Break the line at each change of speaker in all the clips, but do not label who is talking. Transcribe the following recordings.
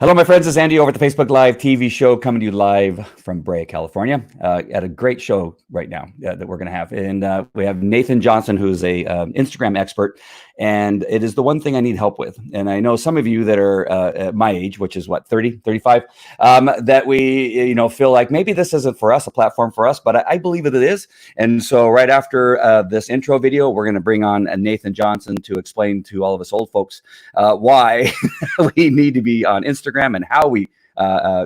Hello, my friends. It's Andy over at the Facebook Live TV show, coming to you live from Brea, California. At a great show right now that we're going to have. And we have Nathan Johnson, who's a Instagram expert. And it is the one thing I need help with. And I know some of you that are at my age, which is what, 30, 35, that we feel like maybe this isn't for us, a platform for us, but I believe that it is. And so right after this intro video, we're going to bring on Nathan Johnson to explain to all of us old folks why we need to be on Instagram and how we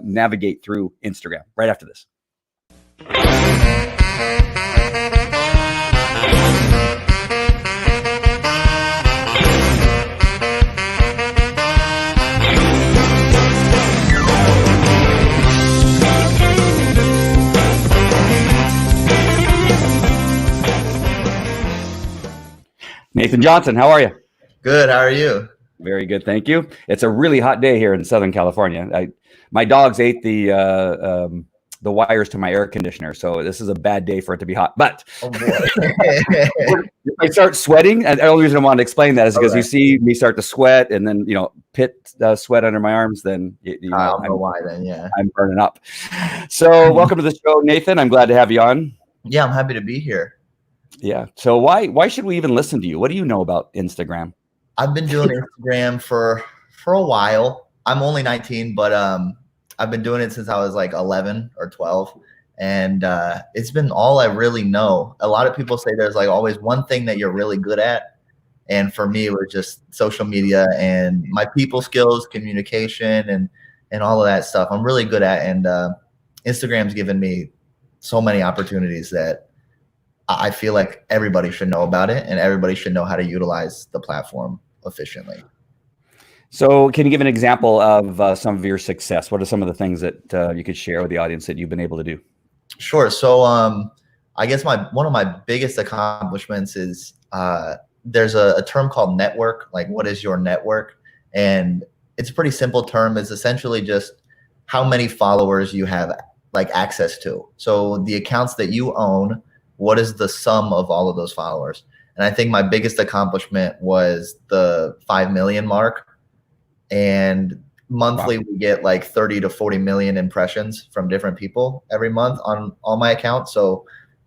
navigate through Instagram right after this. Nathan Johnson, how are you?
Good. How are you?
Very good, thank you. It's a really hot day here in Southern California. My dogs ate the wires to my air conditioner, so this is a bad day for it to be hot. But if I start sweating, and the only reason I wanted to explain that is because you see me start to sweat, and then pit sweat under my arms. Then
I don't know why. Then
I'm burning up. So welcome to the show, Nathan. I'm glad to have you on.
Yeah, I'm happy to be here.
Yeah. So why should we even listen to you? What do you know about Instagram?
I've been doing Instagram for a while. I'm only 19, but I've been doing it since I was like 11 or 12. And it's been all I really know. A lot of people say there's like always one thing that you're really good at. And for me, it was just social media and my people skills, communication, and all of that stuff I'm really good at. And Instagram's given me so many opportunities that I feel like everybody should know about it, and everybody should know how to utilize the platform efficiently.
So can you give an example of some of your success? What are some of the things that you could share with the audience that you've been able to do?
Sure. So I guess one of my biggest accomplishments is there's a term called network. Like, what is your network? And it's a pretty simple term. It's essentially just how many followers you have like access to. So the accounts that you own, what is the sum of all of those followers? And I think my biggest accomplishment was the 5 million mark. And monthly, we get like 30 to 40 million impressions from different people every month on all my accounts. So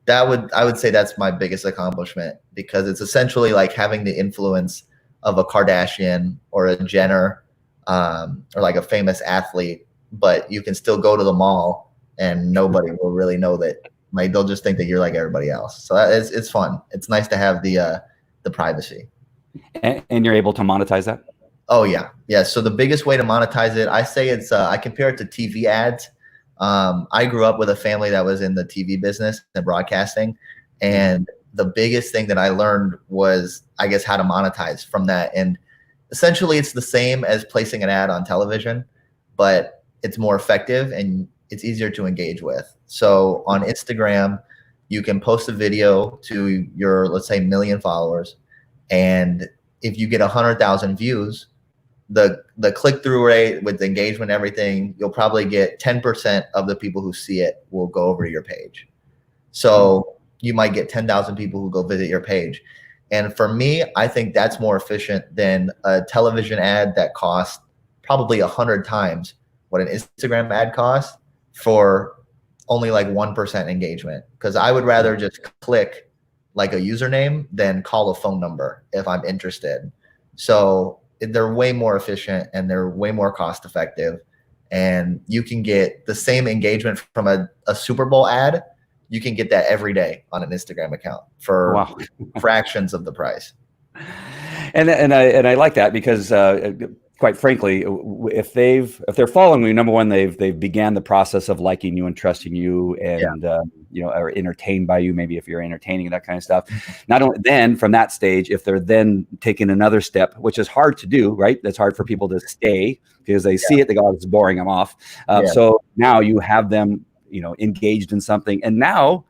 I would say that's my biggest accomplishment, because it's essentially like having the influence of a Kardashian or a Jenner or like a famous athlete, but you can still go to the mall and nobody will really know that. Like, they'll just think that you're like everybody else. So it's fun. It's nice to have the privacy.
And you're able to monetize that?
Oh yeah. Yeah. So the biggest way to monetize it, I say it's, I compare it to TV ads. I grew up with a family that was in the TV business and broadcasting. And the biggest thing that I learned was, I guess, how to monetize from that. And essentially it's the same as placing an ad on television, but it's more effective and it's easier to engage with. So on Instagram, you can post a video to your, let's say, 1 million followers. And if you get 100,000 views, the click-through rate with the engagement, everything, you'll probably get 10% of the people who see it will go over to your page. So you might get 10,000 people who go visit your page. And for me, I think that's more efficient than a television ad that costs probably 100 times what an Instagram ad costs for only like 1% engagement. Because I would rather just click like a username than call a phone number if I'm interested. So they're way more efficient and they're way more cost effective. And you can get the same engagement from a Super Bowl ad. You can get that every day on an Instagram account for fractions of the price.
And I like that, because quite frankly, if they're following you, number one, they've began the process of liking you and trusting you, and are entertained by you. Maybe if you're entertaining and that kind of stuff. Not only then, from that stage, if they're then taking another step, which is hard to do, right? That's hard for people to stay, because they see it, they go, oh, it's boring, I'm off. So now you have them, engaged in something, and now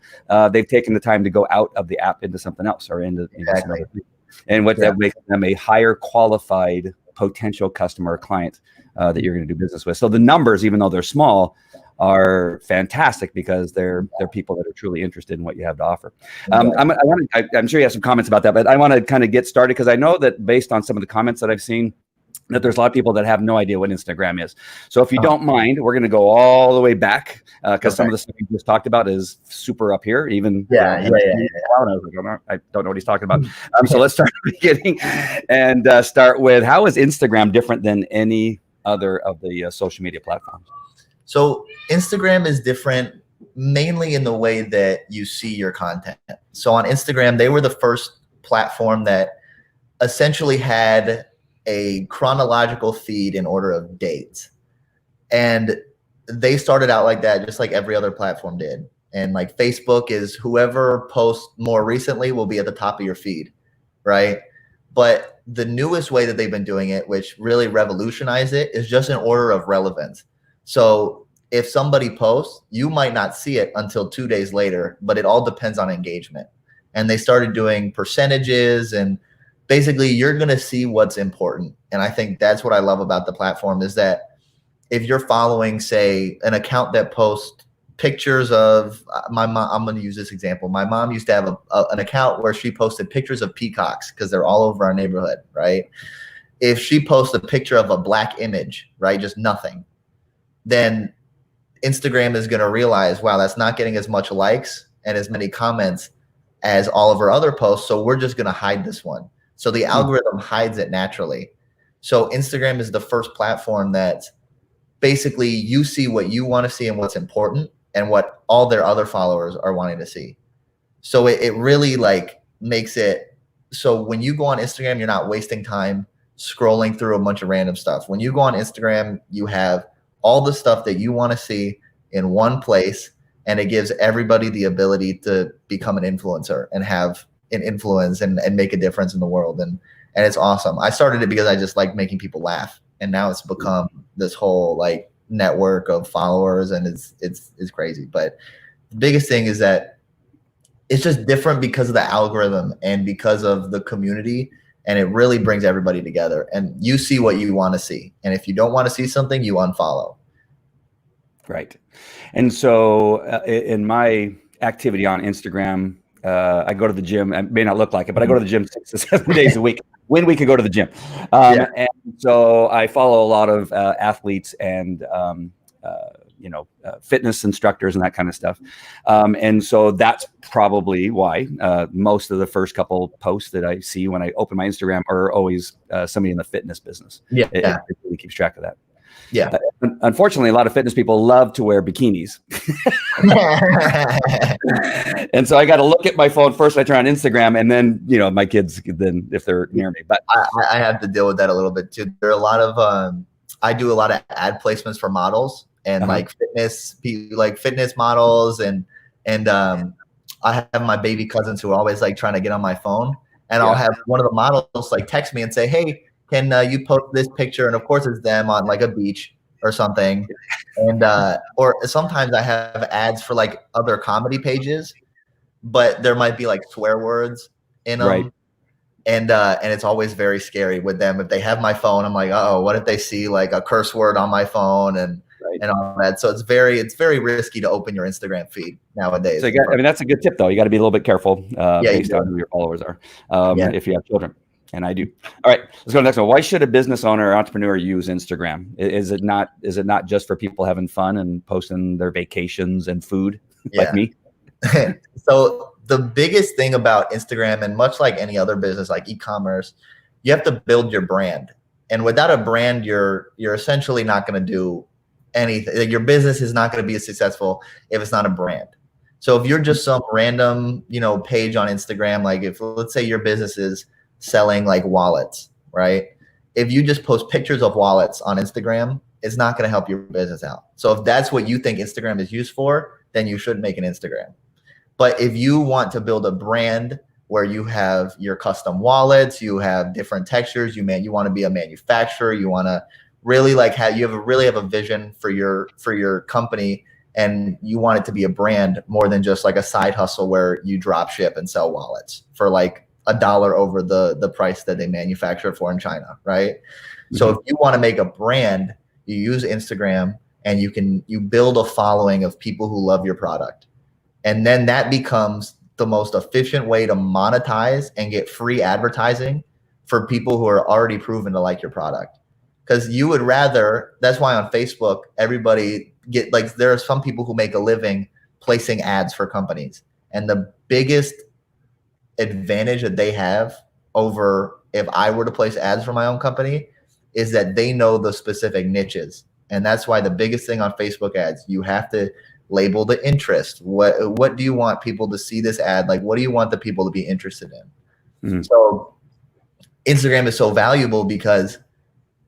they've taken the time to go out of the app into something else, or into some other thing. And what that makes them a higher qualified potential customer or client that you're going to do business with. So the numbers, even though they're small, are fantastic, because they're people that are truly interested in what you have to offer. I'm sure you have some comments about that, but I want to kind of get started, because I know that based on some of the comments that I've seen, that there's a lot of people that have no idea what Instagram is. So if you don't mind, we're going to go all the way back because some of the stuff you just talked about is super up here. Even
yeah.
I was like, I don't know what he's talking about. So let's start at the beginning and start with, how is Instagram different than any other of the social media platforms?
So Instagram is different mainly in the way that you see your content. So on Instagram, they were the first platform that essentially had a chronological feed in order of dates. And they started out like that, just like every other platform did. And like Facebook is whoever posts more recently will be at the top of your feed, right? But the newest way that they've been doing it, which really revolutionized it, is just in order of relevance. So if somebody posts, you might not see it until 2 days later, but it all depends on engagement. And they started doing percentages, and basically you're going to see what's important. And I think that's what I love about the platform, is that if you're following, say, an account that posts pictures of my mom, I'm going to use this example. My mom used to have an account where she posted pictures of peacocks because they're all over our neighborhood, right? If she posts a picture of a black image, right, just nothing, then Instagram is going to realize, wow, that's not getting as much likes and as many comments as all of her other posts. So we're just going to hide this one. So the algorithm hides it naturally. So Instagram is the first platform that basically you see what you want to see and what's important and what all their other followers are wanting to see. So it really like makes it so when you go on Instagram, you're not wasting time scrolling through a bunch of random stuff. When you go on Instagram, you have all the stuff that you want to see in one place, and it gives everybody the ability to become an influencer and have an influence and make a difference in the world. And it's awesome. I started it because I just like making people laugh, and now it's become this whole like network of followers, and it's crazy. But the biggest thing is that it's just different because of the algorithm and because of the community, and it really brings everybody together, and you see what you want to see. And if you don't want to see something, you unfollow.
Right. And so in my activity on Instagram, I go to the gym. It may not look like it, but I go to the gym 6 to 7 days a week when we could go to the gym. And so I follow a lot of athletes and, fitness instructors and that kind of stuff. And so that's probably why most of the first couple posts that I see when I open my Instagram are always somebody in the fitness business.
Yeah.
It really keeps track of that.
Yeah.
Unfortunately, a lot of fitness people love to wear bikinis. And so I got to look at my phone first. I turn on Instagram, and then, my kids, then if they're near me. But
I have to deal with that a little bit too. There are a lot of, I do a lot of ad placements for models and like fitness models. And I have my baby cousins who are always like trying to get on my phone, and I'll have one of the models like text me and say, hey, can you post this picture? And of course it's them on like a beach or something. And or sometimes I have ads for like other comedy pages, but there might be like swear words in them.
Right.
And it's always very scary with them. If they have my phone, I'm like, oh, what if they see like a curse word on my phone and all that? So it's very risky to open your Instagram feed nowadays.
So that's a good tip though. You got to be a little bit careful based on who your followers are. If you have children. And I do. All right, let's go to the next one. Why should a business owner or entrepreneur use Instagram? Is it not just for people having fun and posting their vacations and food like me?
So the biggest thing about Instagram, and much like any other business like e-commerce, you have to build your brand. And without a brand, you're essentially not going to do anything. Your business is not going to be as successful if it's not a brand. So if you're just some random, page on Instagram, like if let's say your business is selling like wallets, right? If you just post pictures of wallets on Instagram, it's not going to help your business out. So if that's what you think Instagram is used for, then you should make an Instagram. But if you want to build a brand where you have your custom wallets, you have different textures, you want to be a manufacturer, you want to really really have a vision for your company, and you want it to be a brand more than just like a side hustle where you drop ship and sell wallets for like $1 over the price that they manufacture for in China, right? Mm-hmm. So if you want to make a brand, you use Instagram, and you build a following of people who love your product. And then that becomes the most efficient way to monetize and get free advertising for people who are already proven to like your product. because you would rather, that's why on Facebook, everybody get like, there are some people who make a living placing ads for companies. And the biggest advantage that they have over if I were to place ads for my own company is that they know the specific niches. And that's why the biggest thing on Facebook ads, you have to label the interest. What do you want people to see this ad? Like, what do you want the people to be interested in? Mm-hmm. So Instagram is so valuable because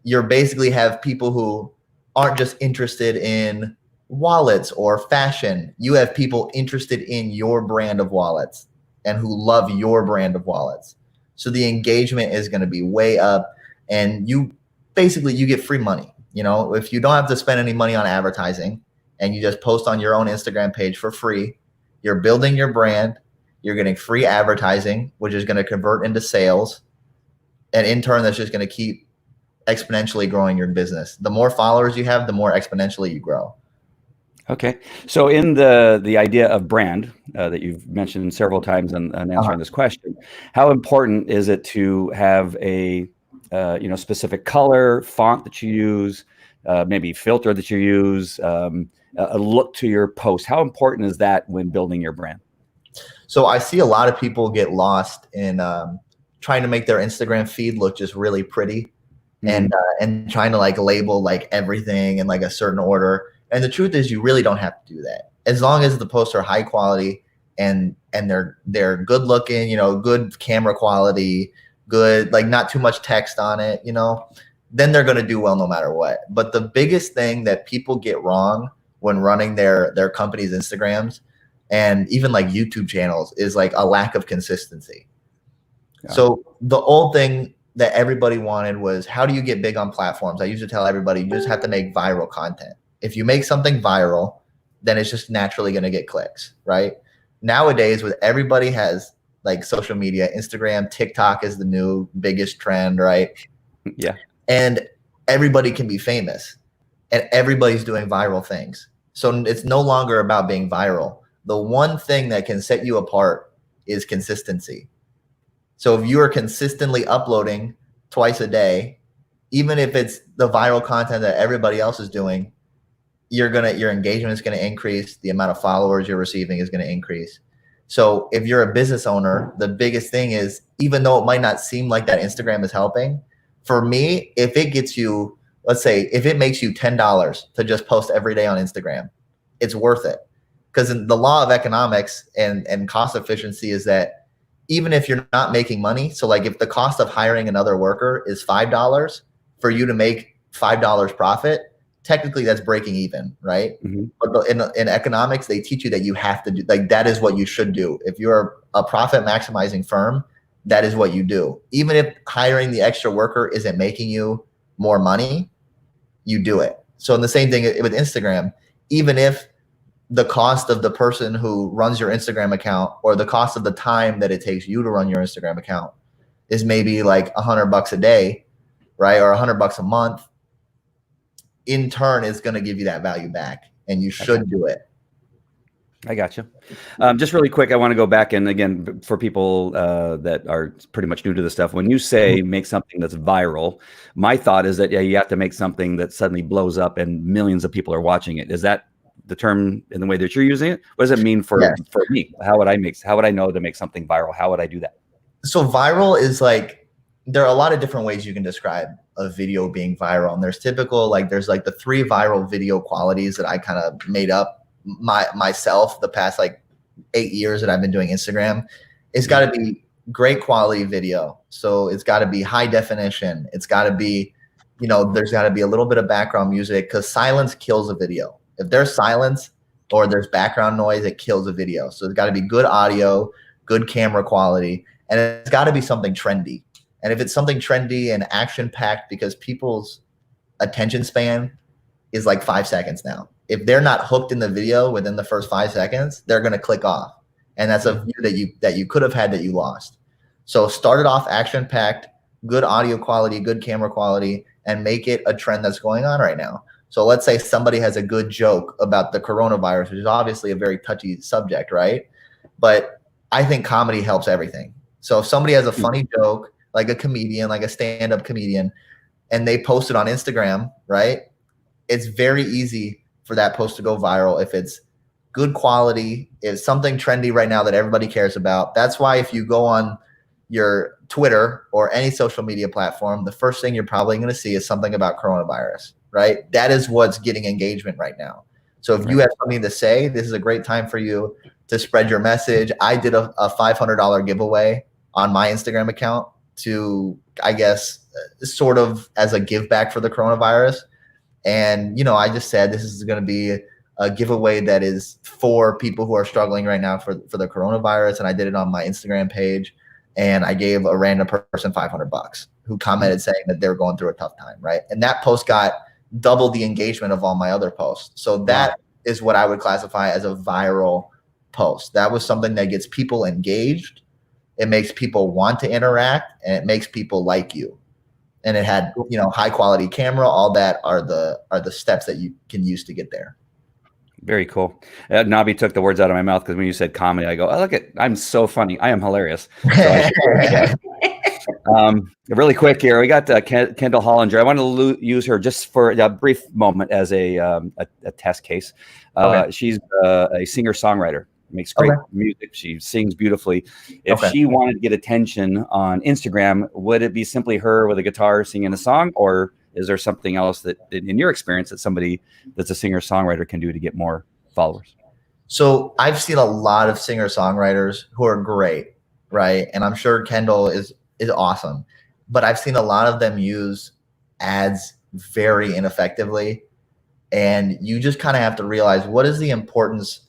you basically have people who aren't just interested in wallets or fashion. You have people interested in your brand of wallets and who love your brand of wallets. So the engagement is going to be way up, and you get free money. You know, if you don't have to spend any money on advertising and you just post on your own Instagram page for free, you're building your brand, you're getting free advertising, which is going to convert into sales. And in turn, that's just going to keep exponentially growing your business. The more followers you have, the more exponentially you grow.
Okay. So in the idea of brand that you've mentioned several times in answering this question, how important is it to have a specific color, font that you use, maybe filter that you use, a look to your post? How important is that when building your brand?
So I see a lot of people get lost in trying to make their Instagram feed look just really pretty, and trying to like label like everything in like a certain order. And the truth is, you really don't have to do that. As long as the posts are high quality and they're good looking, good camera quality, good, like not too much text on it, then they're going to do well no matter what. But the biggest thing that people get wrong when running their company's Instagrams and even like YouTube channels is like a lack of consistency. Yeah. So the old thing that everybody wanted was, how do you get big on platforms? I used to tell everybody, you just have to make viral content. If you make something viral, then it's just naturally going to get clicks, right? Nowadays, with everybody has like social media, Instagram, TikTok is the new biggest trend, right?
Yeah.
And everybody can be famous and everybody's doing viral things. So it's no longer about being viral. The one thing that can set you apart is consistency. So if you are consistently uploading twice a day, even if it's the viral content that everybody else is doing, your engagement is going to increase. The amount of followers you're receiving is going to increase. So if you're a business owner, the biggest thing is, even though it might not seem like that Instagram is helping, for me, if it gets you, let's say, if it makes you $10 to just post every day on Instagram, it's worth it. Because the law of economics and cost efficiency is that even if you're not making money, so like if the cost of hiring another worker is $5, for you to make $5 profit, technically that's breaking even, right? Mm-hmm. But in economics, they teach you that you have to do, like, that is what you should do. If you're a profit maximizing firm, that is what you do. Even if hiring the extra worker isn't making you more money, you do it. So in the same thing with Instagram, even if the cost of the person who runs your Instagram account or the cost of the time that it takes you to run your Instagram account is maybe like $100 a day, right? Or $100 a month, in turn is going to give you that value back, and you should do it.
I got you. Just really quick, I want to go back, and again, for people that are pretty much new to this stuff, when you say make something that's viral, my thought is that, yeah, you have to make something that suddenly blows up and millions of people are watching it. Is that the term in the way that you're using it? What does it mean for me? How would I know to make something viral? How would I do that?
So viral is like, there are a lot of different ways you can describe a video being viral. And there's the 3 viral video qualities that I kind of made up myself the past like 8 years that I've been doing Instagram. It's got to be great quality video. So it's got to be high definition. It's got to be, there's got to be a little bit of background music, because silence kills a video. If there's silence or there's background noise, it kills a video. So it's got to be good audio, good camera quality, and it's got to be something trendy. And if it's something trendy and action-packed, because people's attention span is like 5 seconds now. If they're not hooked in the video within the first 5 seconds, they're going to click off. And that's a view that you could have had that you lost. So start it off action-packed, good audio quality, good camera quality, and make it a trend that's going on right now. So let's say somebody has a good joke about the coronavirus, which is obviously a very touchy subject, right? But I think comedy helps everything. So if somebody has a funny joke, like a comedian, like a stand-up comedian, and they post it on Instagram, right? It's very easy for that post to go viral if it's good quality, if something trendy right now that everybody cares about. That's why if you go on your Twitter or any social media platform, the first thing you're probably going to see is something about coronavirus, right? That is what's getting engagement right now. So if you have something to say, this is a great time for you to spread your message. I did a $500 giveaway on my Instagram account to, I guess, sort of as a give back for the coronavirus. And, you know, I just said this is going to be a giveaway that is for people who are struggling right now for the coronavirus. And I did it on my Instagram page. And I gave a random person $500 who commented saying that they're going through a tough time, right? And that post got double the engagement of all my other posts. So that is what I would classify as a viral post. That was something that gets people engaged. It makes people want to interact, and it makes people like you. And it had, you know, high quality camera. All that are the steps that you can use to get there.
Very cool. Nabi took the words out of my mouth because when you said comedy, I go, oh, look at, I'm so funny. I am hilarious. So really quick here, we got Kendall Hollinger. I want to use her just for a brief moment as a test case. She's a singer-songwriter, makes great music. She sings beautifully. If she wanted to get attention on Instagram, would it be simply her with a guitar singing a song, or is there something else that, in your experience, that somebody that's a singer-songwriter can do to get more followers?
So I've seen a lot of singer-songwriters who are great, right? And I'm sure Kendall is awesome. But I've seen a lot of them use ads very ineffectively. And you just kind of have to realize, what is the importance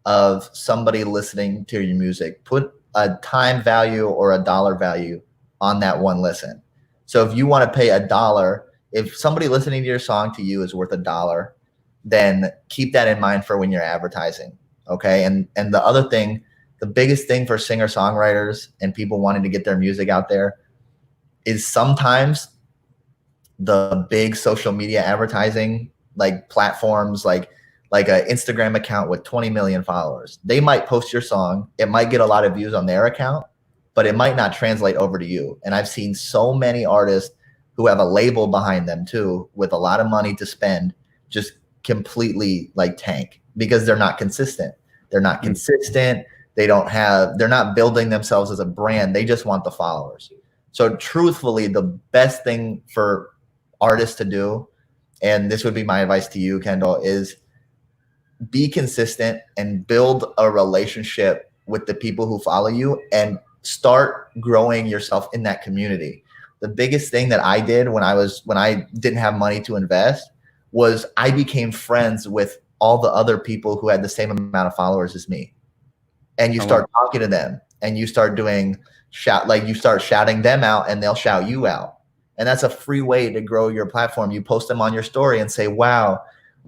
of somebody listening to your music? Put a time value or a dollar value on that one listen. So if you want to pay $1, if somebody listening to your song to you is worth $1, then keep that in mind for when you're advertising. Okay. And the other thing, the biggest thing for singer-songwriters and people wanting to get their music out there is sometimes the big social media advertising, like platforms, like an Instagram account with 20 million followers, they might post your song. It might get a lot of views on their account, but it might not translate over to you. And I've seen so many artists who have a label behind them too, with a lot of money to spend, just completely like tank because they're not consistent. They're not consistent. They're not building themselves as a brand. They just want the followers. So truthfully, the best thing for artists to do, and this would be my advice to you, Kendall, is be consistent and build a relationship with the people who follow you and start growing yourself in that community. The biggest thing that I did when I didn't have money to invest was I became friends with all the other people who had the same amount of followers as me. And you start talking to them, and you start you start shouting them out, and they'll shout you out. And that's a free way to grow your platform. You post them on your story and say, wow,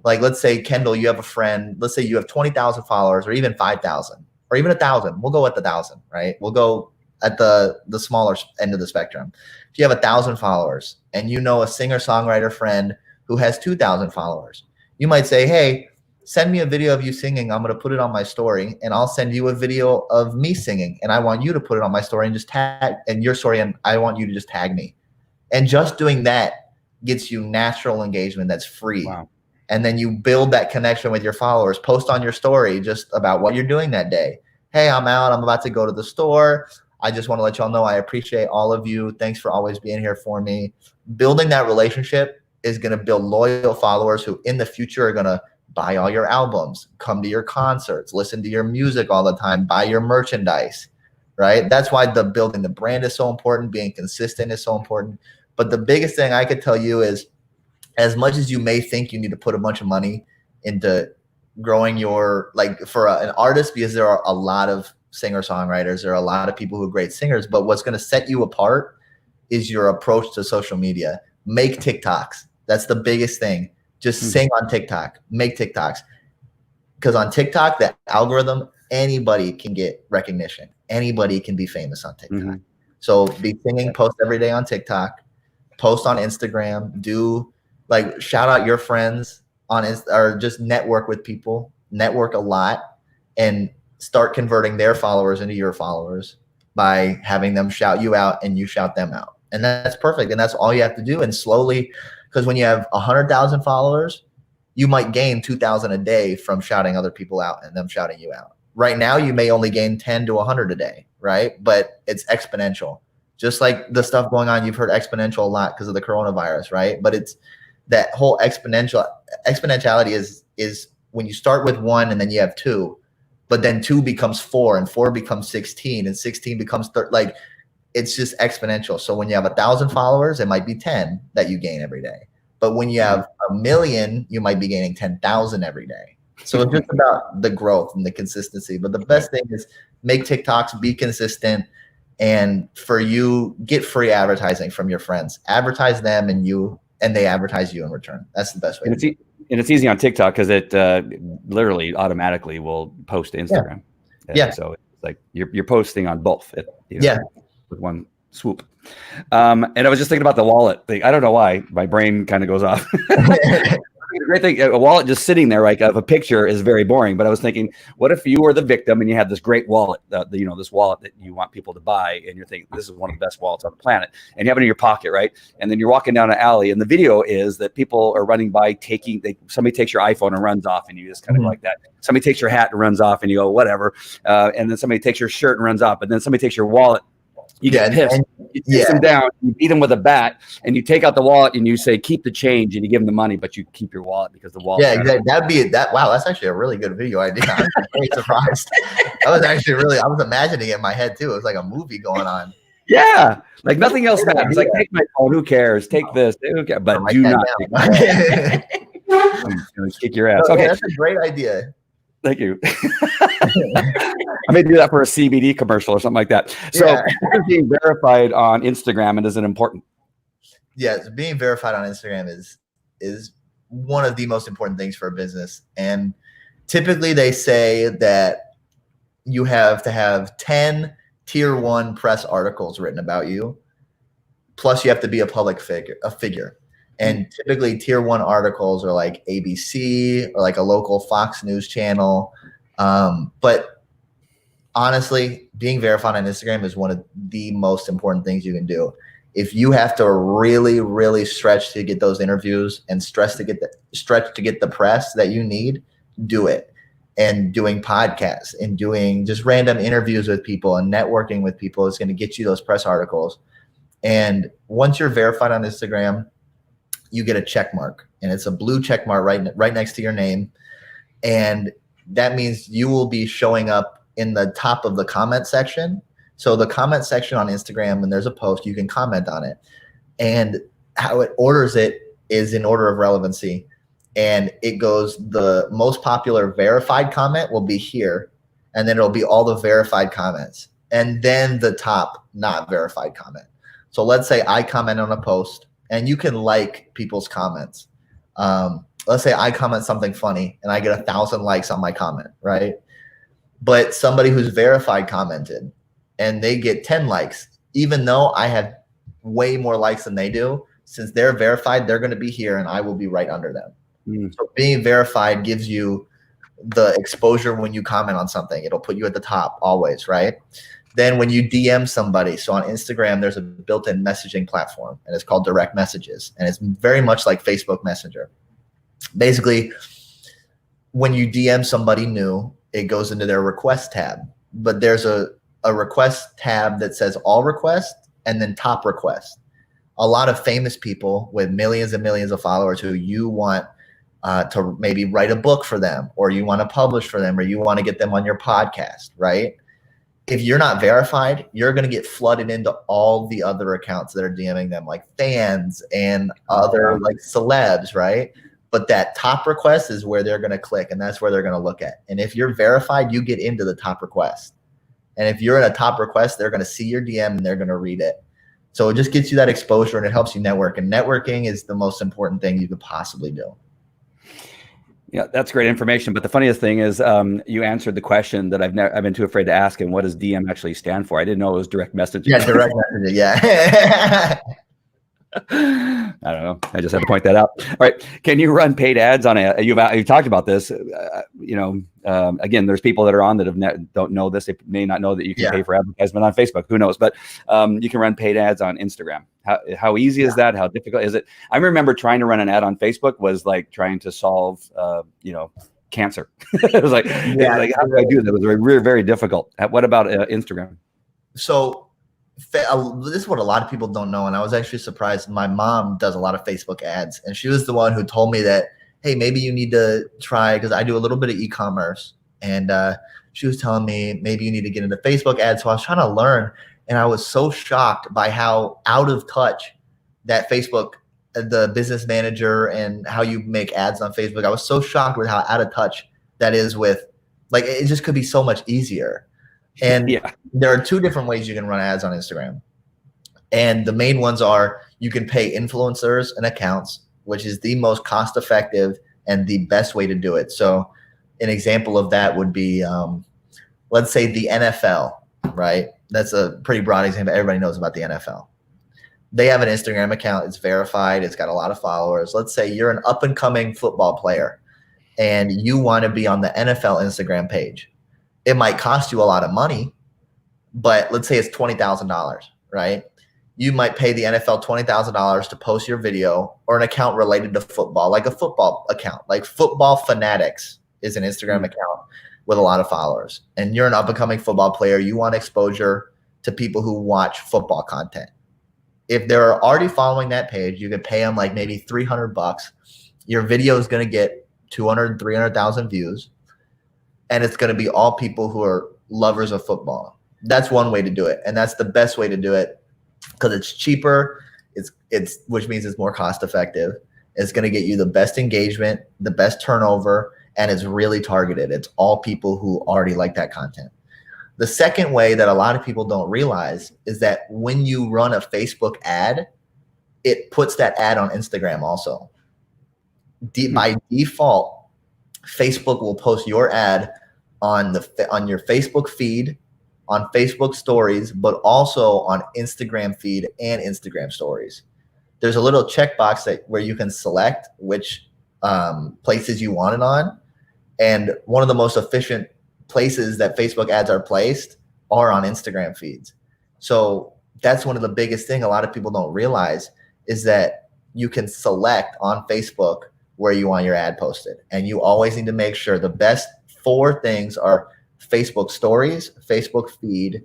like let's say, Kendall, you have a friend, let's say you have 20,000 followers, or even 5,000, or even 1,000. We'll go with 1,000, right? We'll go at the smaller end of the spectrum. If you have 1,000 followers and you know a singer-songwriter friend who has 2,000 followers, you might say, hey, send me a video of you singing. I'm going to put it on my story, and I'll send you a video of me singing, and I want you to put it on my story and just tag in your story, and I want you to just tag me. And just doing that gets you natural engagement that's free.
Wow.
And then you build that connection with your followers. Post on your story just about what you're doing that day. Hey, I'm out. I'm about to go to the store. I just want to let y'all know I appreciate all of you. Thanks for always being here for me. Building that relationship is going to build loyal followers who in the future are going to buy all your albums, come to your concerts, listen to your music all the time, buy your merchandise, right? That's why building the brand is so important. Being consistent is so important. But the biggest thing I could tell you is, as much as you may think you need to put a bunch of money into growing your, like for an artist, because there are a lot of singer-songwriters, there are a lot of people who are great singers, but what's going to set you apart is your approach to social media. Make TikToks. That's the biggest thing. Just sing on TikTok, make TikToks. Because on TikTok, the algorithm, anybody can get recognition. Anybody can be famous on TikTok. So be singing, post every day on TikTok, post on Instagram, shout out your friends or just network with people, network a lot, and start converting their followers into your followers by having them shout you out and you shout them out. And that's perfect. And that's all you have to do. And slowly, because when you have 100,000 followers, you might gain 2,000 a day from shouting other people out and them shouting you out. Right now, you may only gain 10 to 100 a day, right? But it's exponential. Just like the stuff going on, you've heard exponential a lot because of the coronavirus, right? But it's that whole exponentiality is when you start with 1 and then you have 2, but then 2 becomes 4 and 4 becomes 16 and 16 becomes 30. Like, it's just exponential. So when you have 1,000 followers, it might be 10 that you gain every day. But when you have 1 million, you might be gaining 10,000 every day. So it's just about the growth and the consistency. But the best thing is make TikToks, be consistent, and for you, get free advertising from your friends. Advertise them and they advertise you in return. That's the best way.
And it's easy on TikTok because it literally automatically will post to Instagram.
Yeah.
So it's like you're posting on both. With one swoop. And I was just thinking about the wallet thing. I don't know why my brain kind of goes off. The great thing, a wallet just sitting there, like of a picture, is very boring. But I was thinking, what if you were the victim and you had this great wallet, this wallet that you want people to buy, and you're thinking this is one of the best wallets on the planet, and you have it in your pocket, right? And then you're walking down an alley, and the video is that people are running by, somebody takes your iPhone and runs off, and you just kind of like that. Somebody takes your hat and runs off, and you go whatever. And then somebody takes your shirt and runs off, but then somebody takes your wallet. You get pissed. You take them down, you beat them with a bat, and you take out the wallet and you say, keep the change, and you give them the money, but you keep your wallet because the wallet.
Yeah, exactly. Wow, that's actually a really good video idea. I'm very surprised. I was imagining it in my head too. It was like a movie going on.
Yeah, like nothing else matters. Like, take my phone, who cares? Take this, but do not take my phone. I'm going to kick your ass. Okay,
that's a great idea.
Thank you. I may do that for a CBD commercial or something like that. So being verified on Instagram, and is it important?
Yes, being verified on Instagram is one of the most important things for a business. And typically they say that you have to have 10 tier 1 press articles written about you. Plus you have to be a public figure. And typically tier 1 articles are like ABC or like a local Fox News channel. But honestly, being verified on Instagram is one of the most important things you can do. If you have to really, really stretch to get those interviews and stretch to get the press that you need, do it. And doing podcasts and doing just random interviews with people and networking with people is going to get you those press articles. And once you're verified on Instagram, you get a check mark, and it's a blue check mark right next to your name. And that means you will be showing up in the top of the comment section. So the comment section on Instagram, when there's a post, you can comment on it. And how it orders it is in order of relevancy. And it goes, the most popular verified comment will be here. And then it'll be all the verified comments. And then the top not verified comment. So let's say I comment on a post, and you can like people's comments. Let's say I comment something funny and I get 1,000 likes on my comment, right? But somebody who's verified commented and they get 10 likes, even though I have way more likes than they do, since they're verified, they're going to be here and I will be right under them. So being verified gives you the exposure when you comment on something. It'll put you at the top always, right? Then when you DM somebody, so on Instagram, there's a built-in messaging platform, and it's called direct messages. And it's very much like Facebook Messenger. Basically, when you DM somebody new, it goes into their request tab. But there's a request tab that says all requests and then top request. A lot of famous people with millions and millions of followers who you want to maybe write a book for them, or you want to publish for them, or you want to get them on your podcast, right? If you're not verified, you're going to get flooded into all the other accounts that are DMing them, like fans and other like celebs, right? But that top request is where they're going to click, and that's where they're going to look at. And if you're verified, you get into the top request. And if you're in a top request, they're going to see your DM and they're going to read it. So it just gets you that exposure, and it helps you network. And networking is the most important thing you could possibly do.
Yeah, that's great information. But the funniest thing is you answered the question that I've been too afraid to ask, and what does DM actually stand for? I didn't know it was direct messaging.
Yeah, direct messaging. Yeah.
I don't know. I just had to point that out. All right. Can you run paid ads on a, you've talked about this, again, there's people that are on that don't know this. They may not know that you can pay for advertisement on Facebook. Who knows? But you can run paid ads on Instagram. How easy is that? How difficult is it? I remember trying to run an ad on Facebook was like trying to solve, cancer. It was like, how do I do that? It was very, very difficult. What about Instagram?
So this is what a lot of people don't know, and I was actually surprised. My mom does a lot of Facebook ads, and she was the one who told me that, hey, maybe you need to try, because I do a little bit of e-commerce, and she was telling me maybe you need to get into Facebook ads. So I was trying to learn, and I was so shocked by how out of touch that Facebook, the business manager, and how you make ads on Facebook. I was so shocked with how out of touch that is with, like, it just could be so much easier. And there are two different ways you can run ads on Instagram. And the main ones are, you can pay influencers and accounts, which is the most cost effective and the best way to do it. So an example of that would be, let's say the NFL, right? That's a pretty broad example. Everybody knows about the NFL. They have an Instagram account. It's verified. It's got a lot of followers. Let's say you're an up and coming football player and you want to be on the NFL Instagram page. It might cost you a lot of money, but let's say it's $20,000, right? You might pay the NFL $20,000 to post your video or an account related to football, like a football account, like Football Fanatics is an Instagram account with a lot of followers. And you're an up-and-coming football player. You want exposure to people who watch football content. If they're already following that page, you could pay them like maybe $300. Your video is going to get 200, 300,000 views. And it's going to be all people who are lovers of football. That's one way to do it. And that's the best way to do it because it's cheaper. It's which means it's more cost effective. It's going to get you the best engagement, the best turnover, and it's really targeted. It's all people who already like that content. The second way that a lot of people don't realize is that when you run a Facebook ad, it puts that ad on Instagram also. By default, Facebook will post your ad on your Facebook feed, on Facebook stories, but also on Instagram feed and Instagram stories. There's a little checkbox where you can select which places you want it on. And one of the most efficient places that Facebook ads are placed are on Instagram feeds. So that's one of the biggest thing a lot of people don't realize is that you can select on Facebook where you want your ad posted. And you always need to make sure the best 4 things are Facebook stories, Facebook feed,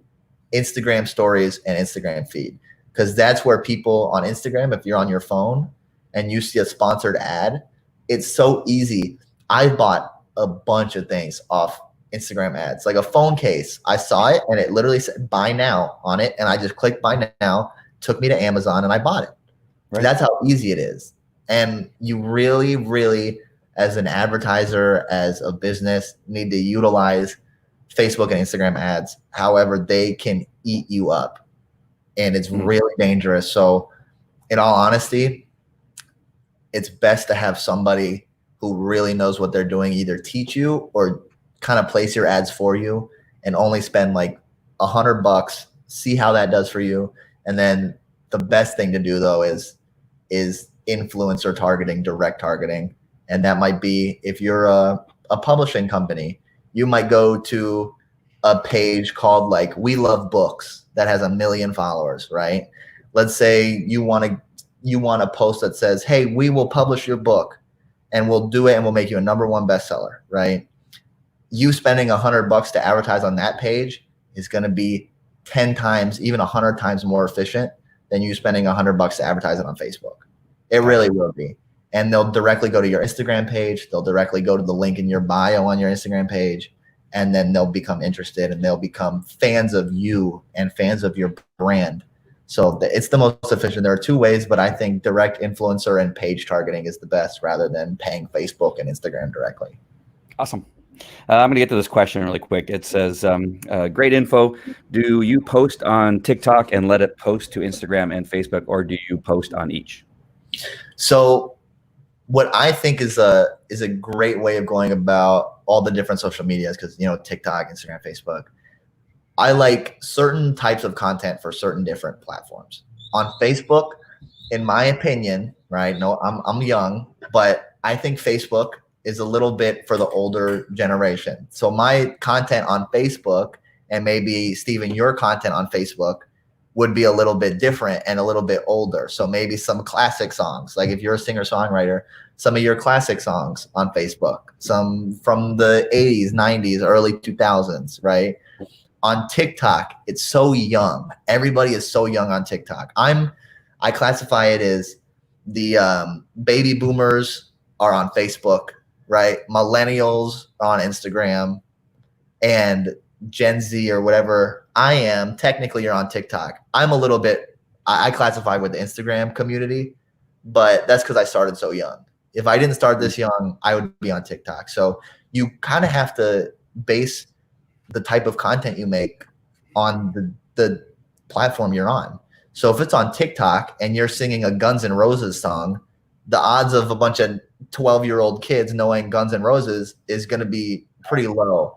Instagram stories, and Instagram feed. Because that's where people on Instagram, if you're on your phone and you see a sponsored ad, it's so easy. I bought a bunch of things off Instagram ads, like a phone case. I saw it and it literally said buy now on it. And I just clicked buy now, took me to Amazon, and I bought it. Right. That's how easy it is. And you really, really, as an advertiser, as a business, need to utilize Facebook and Instagram ads. However, they can eat you up. And it's really dangerous. So in all honesty, it's best to have somebody who really knows what they're doing either teach you or kind of place your ads for you and only spend like $100, see how that does for you. And then the best thing to do though is influencer targeting, direct targeting. And that might be, if you're a publishing company, you might go to a page called like We Love Books that has 1 million followers, right? Let's say you want a post that says, hey, we will publish your book and we'll do it and we'll make you a #1 bestseller, right? You spending $100 to advertise on that page is going to be 10 times, even 100 times more efficient than you spending $100 to advertise it on Facebook. It really will be. And they'll directly go to your Instagram page. They'll directly go to the link in your bio on your Instagram page. And then they'll become interested and they'll become fans of you and fans of your brand. So it's the most efficient. There are 2 ways, but I think direct influencer and page targeting is the best rather than paying Facebook and Instagram directly.
Awesome. I'm going to get to this question really quick. It says, great info. Do you post on TikTok and let it post to Instagram and Facebook, or do you post on each?
So what I think is a great way of going about all the different social medias, because, you know, TikTok, Instagram, Facebook, I like certain types of content for certain different platforms. On Facebook, in my opinion, right? No, I'm young, but I think Facebook is a little bit for the older generation. So my content on Facebook, and maybe Steven, your content on Facebook would be a little bit different and a little bit older. So maybe some classic songs, like if you're a singer-songwriter, some of your classic songs on Facebook, some from the 80s, 90s, early 2000s, right? On TikTok, it's so young. Everybody is so young on TikTok. I classify it as the baby boomers are on Facebook, right? Millennials are on Instagram, and Gen Z or whatever I am, technically you're on TikTok. I'm a little bit, I classify with the Instagram community, but that's because I started so young. If I didn't start this young, I would be on TikTok. So you kind of have to base the type of content you make on the platform you're on. So if it's on TikTok and you're singing a Guns N' Roses song, the odds of a bunch of 12-year-old kids knowing Guns N' Roses is going to be pretty low.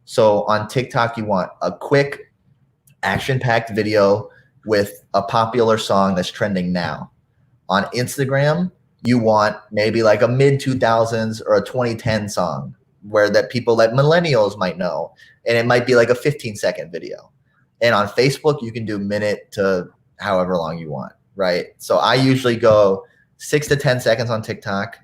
So on TikTok, you want a quick, action-packed video with a popular song that's trending now. On Instagram, you want maybe like a mid-2000s or a 2010 song where that people that millennials might know, and it might be like a 15-second video. And on Facebook, you can do minute to however long you want, right? So I usually go 6 to 10 seconds on TikTok,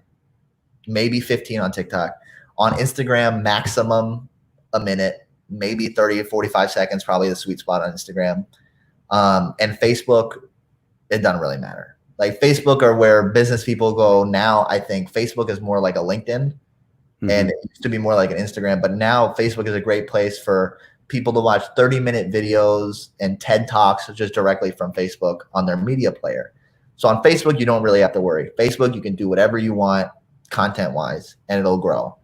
maybe 15 on TikTok. On Instagram, maximum a minute, maybe 30 or 45 seconds, probably the sweet spot on Instagram. And Facebook, it doesn't really matter. Like Facebook are where business people go now. I think Facebook is more like a LinkedIn, and it used to be more like an Instagram, but now Facebook is a great place for people to watch 30-minute videos and TED Talks just directly from Facebook on their media player. So on Facebook, you don't really have to worry. Facebook, you can do whatever you want content-wise, and it'll grow.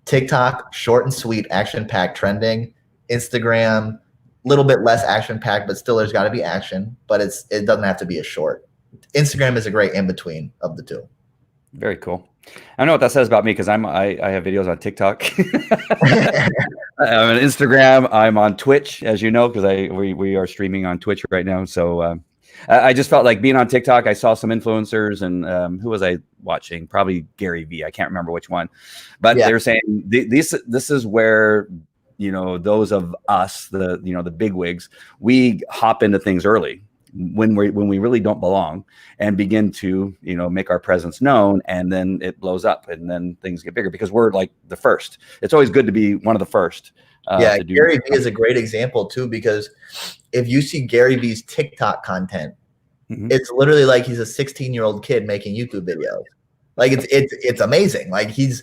TikTok, short and sweet, action-packed, trending. Instagram, a little bit less action-packed, but still there's got to be action, but it doesn't have to be as short. Instagram is a great in-between of the two.
Very cool. I know what that says about me because I have videos on TikTok. I'm on Instagram. I'm on Twitch, as you know, because we are streaming on Twitch right now. So I just felt like being on TikTok. I saw some influencers, and who was I watching? Probably Gary Vee. I can't remember which one, but they were saying this is where, you know, those of us, the bigwigs, we hop into things early when we really don't belong and begin to, you know, make our presence known, and then it blows up and then things get bigger because we're like the first. It's always good to be one of the first.
Gary Vee is a great example too, because if you see Gary Vee's TikTok content, it's literally like he's a 16-year-old kid making YouTube videos. Like it's amazing. Like he's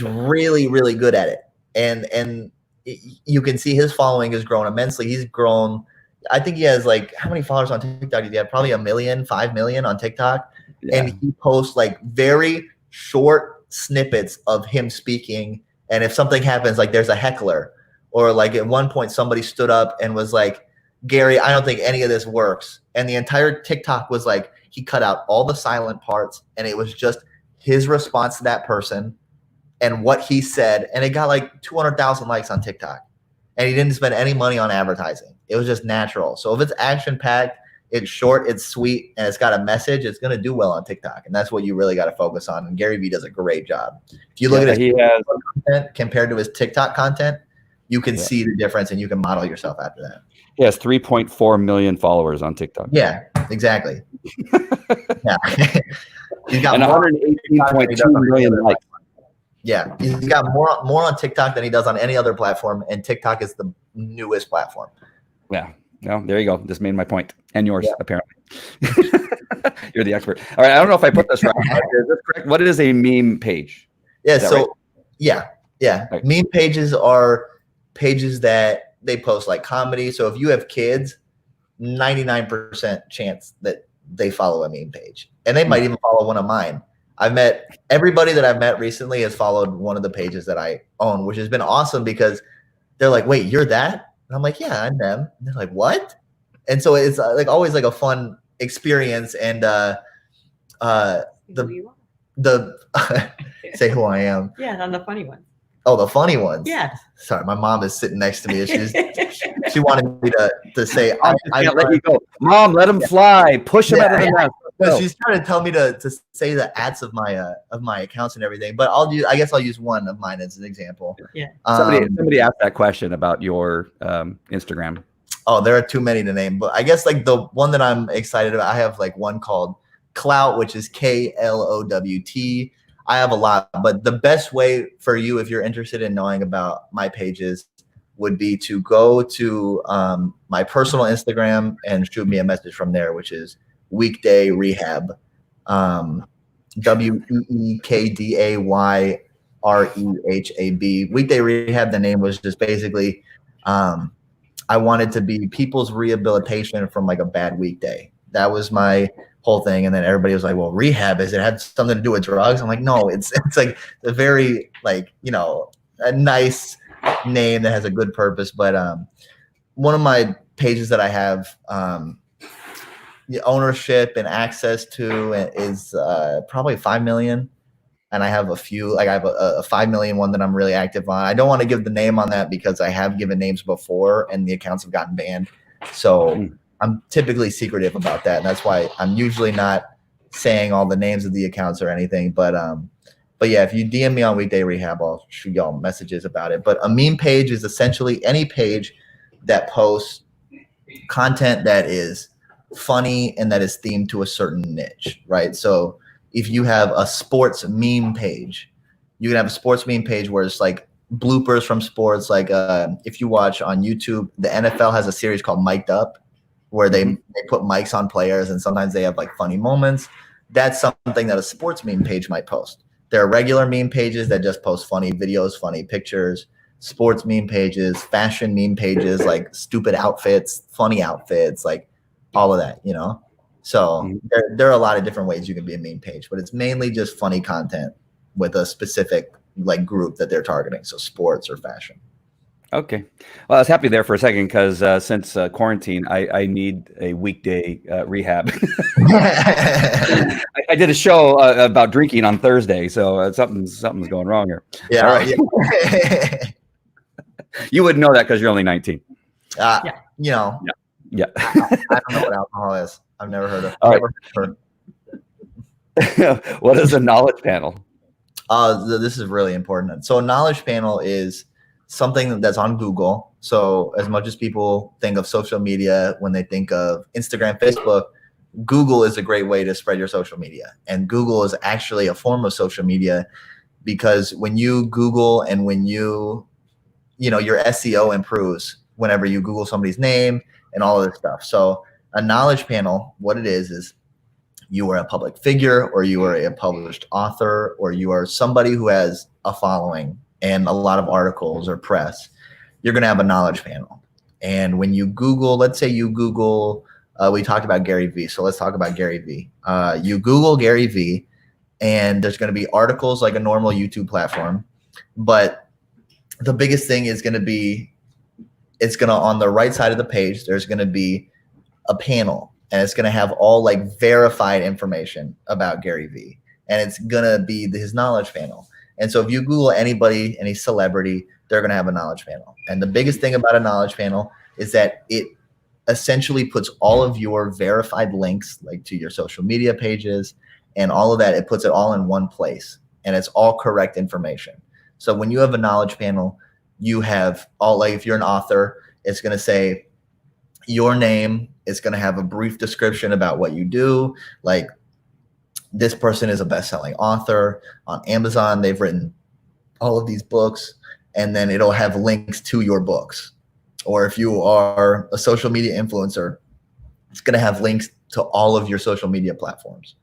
really, really good at it. And you can see his following has grown immensely. He's grown, I think he has like, how many followers on TikTok does he have? Probably 1 million, 5 million on TikTok. Yeah. And he posts like very short snippets of him speaking. And if something happens, like there's a heckler, or like at one point somebody stood up and was like, Gary, I don't think any of this works. And the entire TikTok was like, he cut out all the silent parts, and it was just his response to that person and what he said. And it got like 200,000 likes on TikTok. And he didn't spend any money on advertising. It was just natural. So if it's action-packed, it's short, it's sweet, and it's got a message, it's going to do well on TikTok. And that's what you really got to focus on. And Gary Vee does a great job. If you look at his content compared to his TikTok content, you can see the difference, and you can model yourself after that.
He has 3.4 million followers on TikTok.
Yeah, exactly. Yeah. He's got
118.2 million likes.
Yeah, he's got more on TikTok than he does on any other platform, and TikTok is the newest platform.
Yeah. No, there you go. Just made my point, and yours, apparently. You're the expert. All right, I don't know if I put this right. Is this correct? What is a meme page?
Yeah, so right? Right. Meme pages are pages that they post like comedy. So if you have kids, 99% chance that they follow a meme page, and they might even follow one of mine. Everybody that I've met recently has followed one of the pages that I own, which has been awesome because they're like, wait, you're that? And I'm like, yeah, I'm them. And they're like, what? And so it's like always like a fun experience. And say who I am.
Yeah, on the funny one.
Oh, the funny ones.
Yeah.
Sorry, my mom is sitting next to me. She wanted me to say,
I can't let you go. Mom, let him fly. Push him out of the nest.
No, she's trying to tell me to say the ads of my accounts and everything, but I guess I'll use one of mine as an example.
Yeah.
Somebody asked that question about your Instagram.
Oh, there are too many to name, but I guess like the one that I'm excited about, I have like one called Clout, which is KLOWT. I have a lot, but the best way for you, if you're interested in knowing about my pages, would be to go to my personal Instagram and shoot me a message from there, which is Weekday Rehab, WeekdayRehab. Weekday Rehab. The name was just basically I wanted to be people's rehabilitation from like a bad weekday. That was my whole thing. And then everybody was like, well, rehab, is it have something to do with drugs? I'm like, no, it's like a very like, a nice name that has a good purpose. But one of my pages that I have the ownership and access to is probably 5 million. And I have a few, like I have a 5 million one that I'm really active on. I don't want to give the name on that because I have given names before and the accounts have gotten banned. So I'm typically secretive about that. And that's why I'm usually not saying all the names of the accounts or anything. But yeah, if you DM me on Weekday Rehab, I'll shoot y'all messages about it. But a meme page is essentially any page that posts content that is funny and that is themed to a certain niche, right? So if you have a sports meme page, you can have a sports meme page where it's like bloopers from sports. Like if you watch on YouTube, the NFL has a series called Mic'd Up, where they put mics on players and sometimes they have like funny moments. That's something that a sports meme page might post. There are regular meme pages that just post funny videos, funny pictures, sports meme pages, fashion meme pages, like stupid outfits, funny outfits, like all of that, So there are a lot of different ways you can be a meme page, but it's mainly just funny content with a specific like group that they're targeting. So sports or fashion.
Okay. Well, I was happy there for a second because since quarantine, I need a weekday rehab. I did a show about drinking on Thursday, so something's going wrong here.
Yeah.
All right. Yeah. You wouldn't know that because you're only 19.
Yeah.
Yeah.
I don't know what alcohol is. I've never heard of.
All right. What is a knowledge panel?
This is really important. So a knowledge panel is something that's on Google. So as much as people think of social media when they think of Instagram, Facebook, Google is a great way to spread your social media. And Google is actually a form of social media because when you Google and when your SEO improves whenever you Google somebody's name and all of this stuff. So a knowledge panel, what it is you are a public figure or you are a published author or you are somebody who has a following and a lot of articles or press, you're going to have a knowledge panel. And when you Google, let's say you Google, we talked about Gary Vee. So let's talk about Gary Vee. You Google Gary Vee and there's going to be articles like a normal YouTube platform. But the biggest thing is going to be, on the right side of the page, there's going to be a panel and it's going to have all like verified information about Gary Vee. And it's going to be his knowledge panel. And so if you Google anybody, any celebrity, they're going to have a knowledge panel. And the biggest thing about a knowledge panel is that it essentially puts all of your verified links like to your social media pages and all of that. It puts it all in one place and it's all correct information. So when you have a knowledge panel, you have all, like if you're an author, it's going to say your name. It's going to have a brief description about what you do. Like this person is a best-selling author on Amazon. They've written all of these books, and then it'll have links to your books. Or if you are a social media influencer, it's going to have links to all of your social media platforms.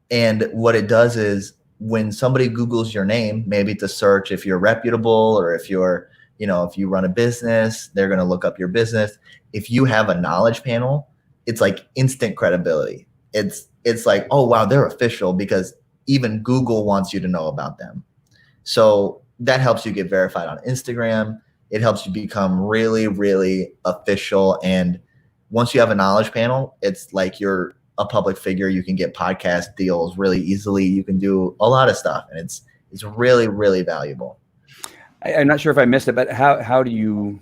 And what it does is when somebody Googles your name, maybe to search if you're reputable or if you're, if you run a business, they're going to look up your business. If you have a knowledge panel, it's like instant credibility. It's like, oh, wow, they're official because even Google wants you to know about them. So that helps you get verified on Instagram. It helps you become really, really official. And once you have a knowledge panel, it's like you're a public figure. You can get podcast deals really easily. You can do a lot of stuff. And it's really, really valuable.
I'm not sure if I missed it, but how do you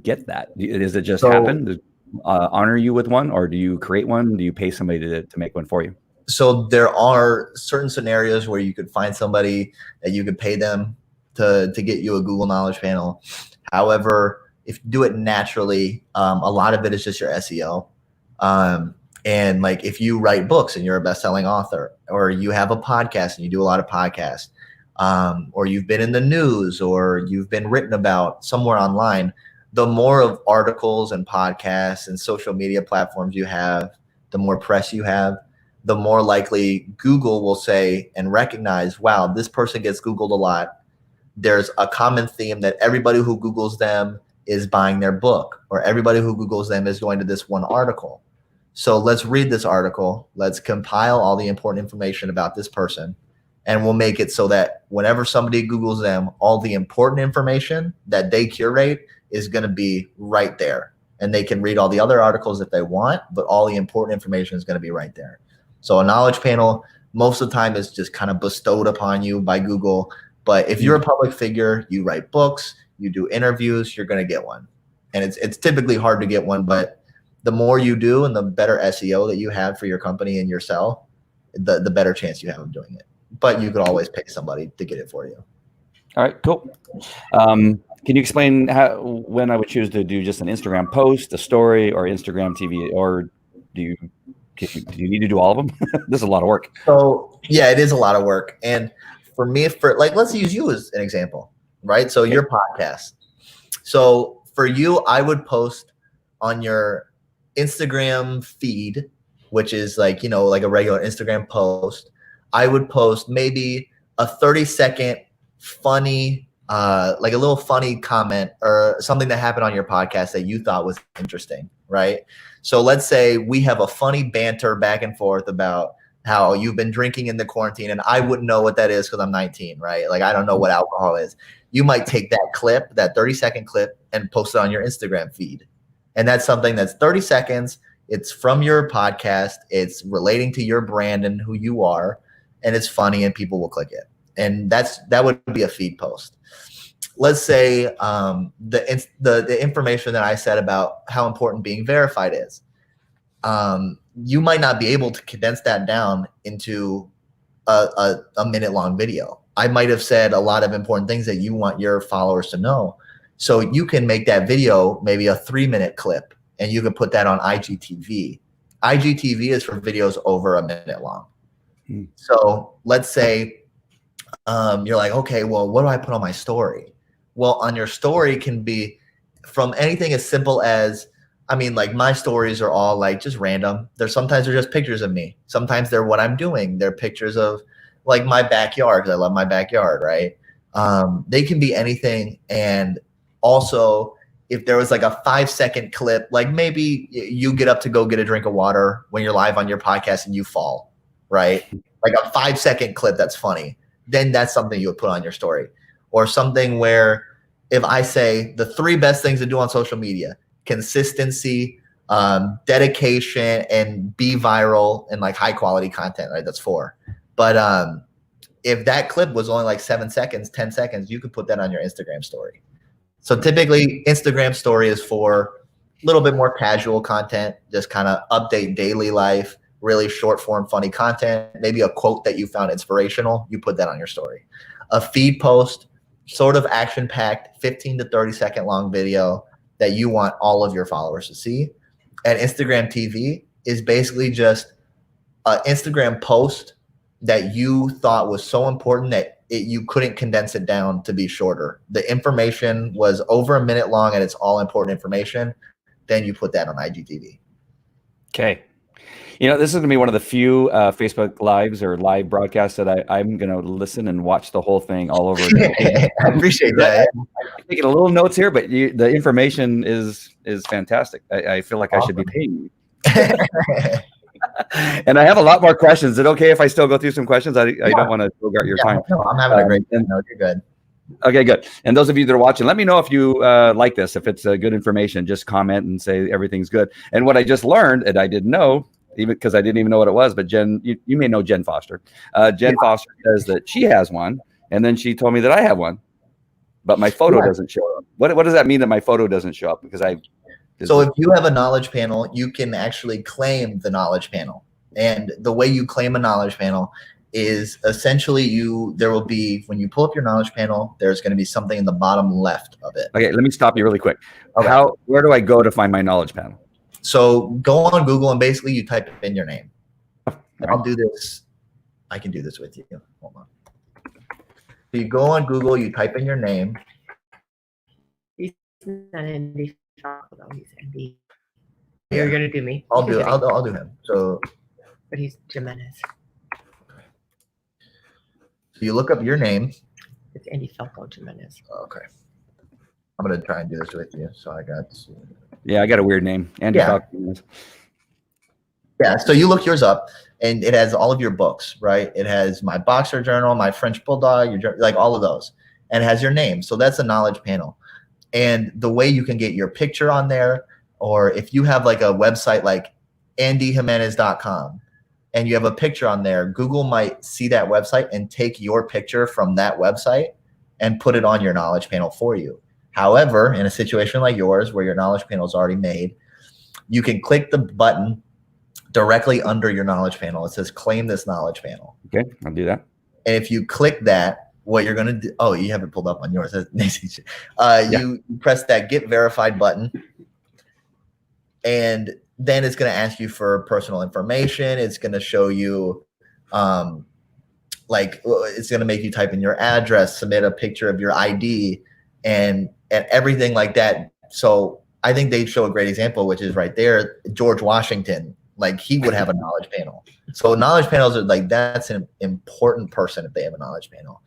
get that? Does it just happen? honor you with one, or do you create one? Do you pay somebody to make one for you?
So there are certain scenarios where you could find somebody that you could pay them to get you a Google Knowledge Panel. However, if you do it naturally, a lot of it is just your SEO. And like if you write books and you're a best-selling author, or you have a podcast and you do a lot of podcasts, or you've been in the news, or you've been written about somewhere online, the more of articles and podcasts and social media platforms you have, the more press you have, the more likely Google will say and recognize, wow, this person gets Googled a lot. There's a common theme that everybody who Googles them is buying their book, or everybody who Googles them is going to this one article. So let's read this article. Let's compile all the important information about this person, and we'll make it so that whenever somebody Googles them, all the important information that they curate is going to be right there. And they can read all the other articles if they want, but all the important information is going to be right there. So a knowledge panel, most of the time, is just kind of bestowed upon you by Google. But if you're a public figure, you write books, you do interviews, you're going to get one. And it's typically hard to get one, but the more you do and the better SEO that you have for your company and yourself, the better chance you have of doing it. But you could always pay somebody to get it for you.
All right, cool. Can you explain when I would choose to do just an Instagram post, a story, or Instagram TV, or do you need to do all of them? This is a lot of work.
So yeah, it is a lot of work. And for me, let's use you as an example, right? So your podcast. So for you, I would post on your Instagram feed, which is like a regular Instagram post. I would post maybe a 30-second funny, like a little funny comment or something that happened on your podcast that you thought was interesting, right? So let's say we have a funny banter back and forth about how you've been drinking in the quarantine, and I wouldn't know what that is because I'm 19, right? Like I don't know what alcohol is. You might take that clip, that 30-second clip, and post it on your Instagram feed. And that's something that's 30 seconds. It's from your podcast. It's relating to your brand and who you are, and it's funny, and people will click it. And that would be a feed post. Let's say the information that I said about how important being verified is. You might not be able to condense that down into a minute-long video. I might have said a lot of important things that you want your followers to know. So you can make that video maybe a 3-minute clip, and you can put that on IGTV. IGTV is for videos over a minute long. So let's say you're like, okay, well, what do I put on my story? Well, on your story can be from anything as simple as, like my stories are all like just random. Sometimes they're just pictures of me. Sometimes they're what I'm doing. They're pictures of like my backyard, because I love my backyard, right? They can be anything. And also, if there was like a 5-second clip, like maybe you get up to go get a drink of water when you're live on your podcast and you fall, right? Like a 5-second clip that's funny, then that's something you would put on your story. Or something where if I say the 3 best things to do on social media: consistency, dedication, and be viral and like high quality content, right? That's 4. But if that clip was only like 7 seconds, 10 seconds, you could put that on your Instagram story. So typically Instagram story is for a little bit more casual content, just kind of update daily life, really short form, funny content, maybe a quote that you found inspirational, you put that on your story. A feed post, sort of action packed, 15 to 30 second long video that you want all of your followers to see. And Instagram TV is basically just an Instagram post that you thought was so important that you couldn't condense it down to be shorter. The information was over a minute long and it's all important information. Then you put that on IGTV.
Okay. This is going to be one of the few Facebook Lives or live broadcasts that I'm going to listen and watch the whole thing all over again.
I appreciate that.
I'm taking a little notes here, but the information is fantastic. I feel like awesome. I should be paying you. And I have a lot more questions. Is it okay if I still go through some questions? I don't want to bogart your time.
No, I'm having a great time. No, you're good.
Okay, good. And those of you that are watching, let me know if you like this. If it's good information, just comment and say everything's good. And what I just learned, and I didn't know, even because I didn't even know what it was, but Jen, you may know Jen Foster. Jen Foster says that she has one, and then she told me that I have one, but my photo doesn't show up. What does that mean that my photo doesn't show up? Because
So if you have a knowledge panel, you can actually claim the knowledge panel. And the way you claim a knowledge panel is essentially there will be, when you pull up your knowledge panel, there's going to be something in the bottom left of it.
Okay, let me stop you really quick.
Okay.
Where do I go to find my knowledge panel?
So go on Google and basically you type in your name.
Right.
I'll do this. I can do this with you. Hold on. So you go on Google, you type in your name.
He's not Andy Falco though. He's Andy. You're gonna do me.
I'll do him. So,
but he's Jimenez.
So you look up your name.
It's Andy Falco Jimenez.
Okay. I'm gonna try and do this with you. So I got.
Yeah, I got a weird name, Andy Falco.
Yeah. So you look yours up, and it has all of your books, right? It has my boxer journal, my French bulldog, like all of those, and it has your name. So that's a knowledge panel. And the way you can get your picture on there, or if you have like a website like andyjimenez.com and you have a picture on there, Google might see that website and take your picture from that website and put it on your knowledge panel for you. However, in a situation like yours where your knowledge panel is already made, you can click the button directly under your knowledge panel. It says claim this knowledge panel.
Okay, I'll do that.
And if you click that, what you're going to do, oh, you have it pulled up on yours. You press that get verified button, and then it's going to ask you for personal information. It's going to show you, it's going to make you type in your address, submit a picture of your ID, and everything like that. So I think they show a great example, which is right there, George Washington. Like he would have a knowledge panel. So knowledge panels are like, that's an important person if they have a knowledge panel.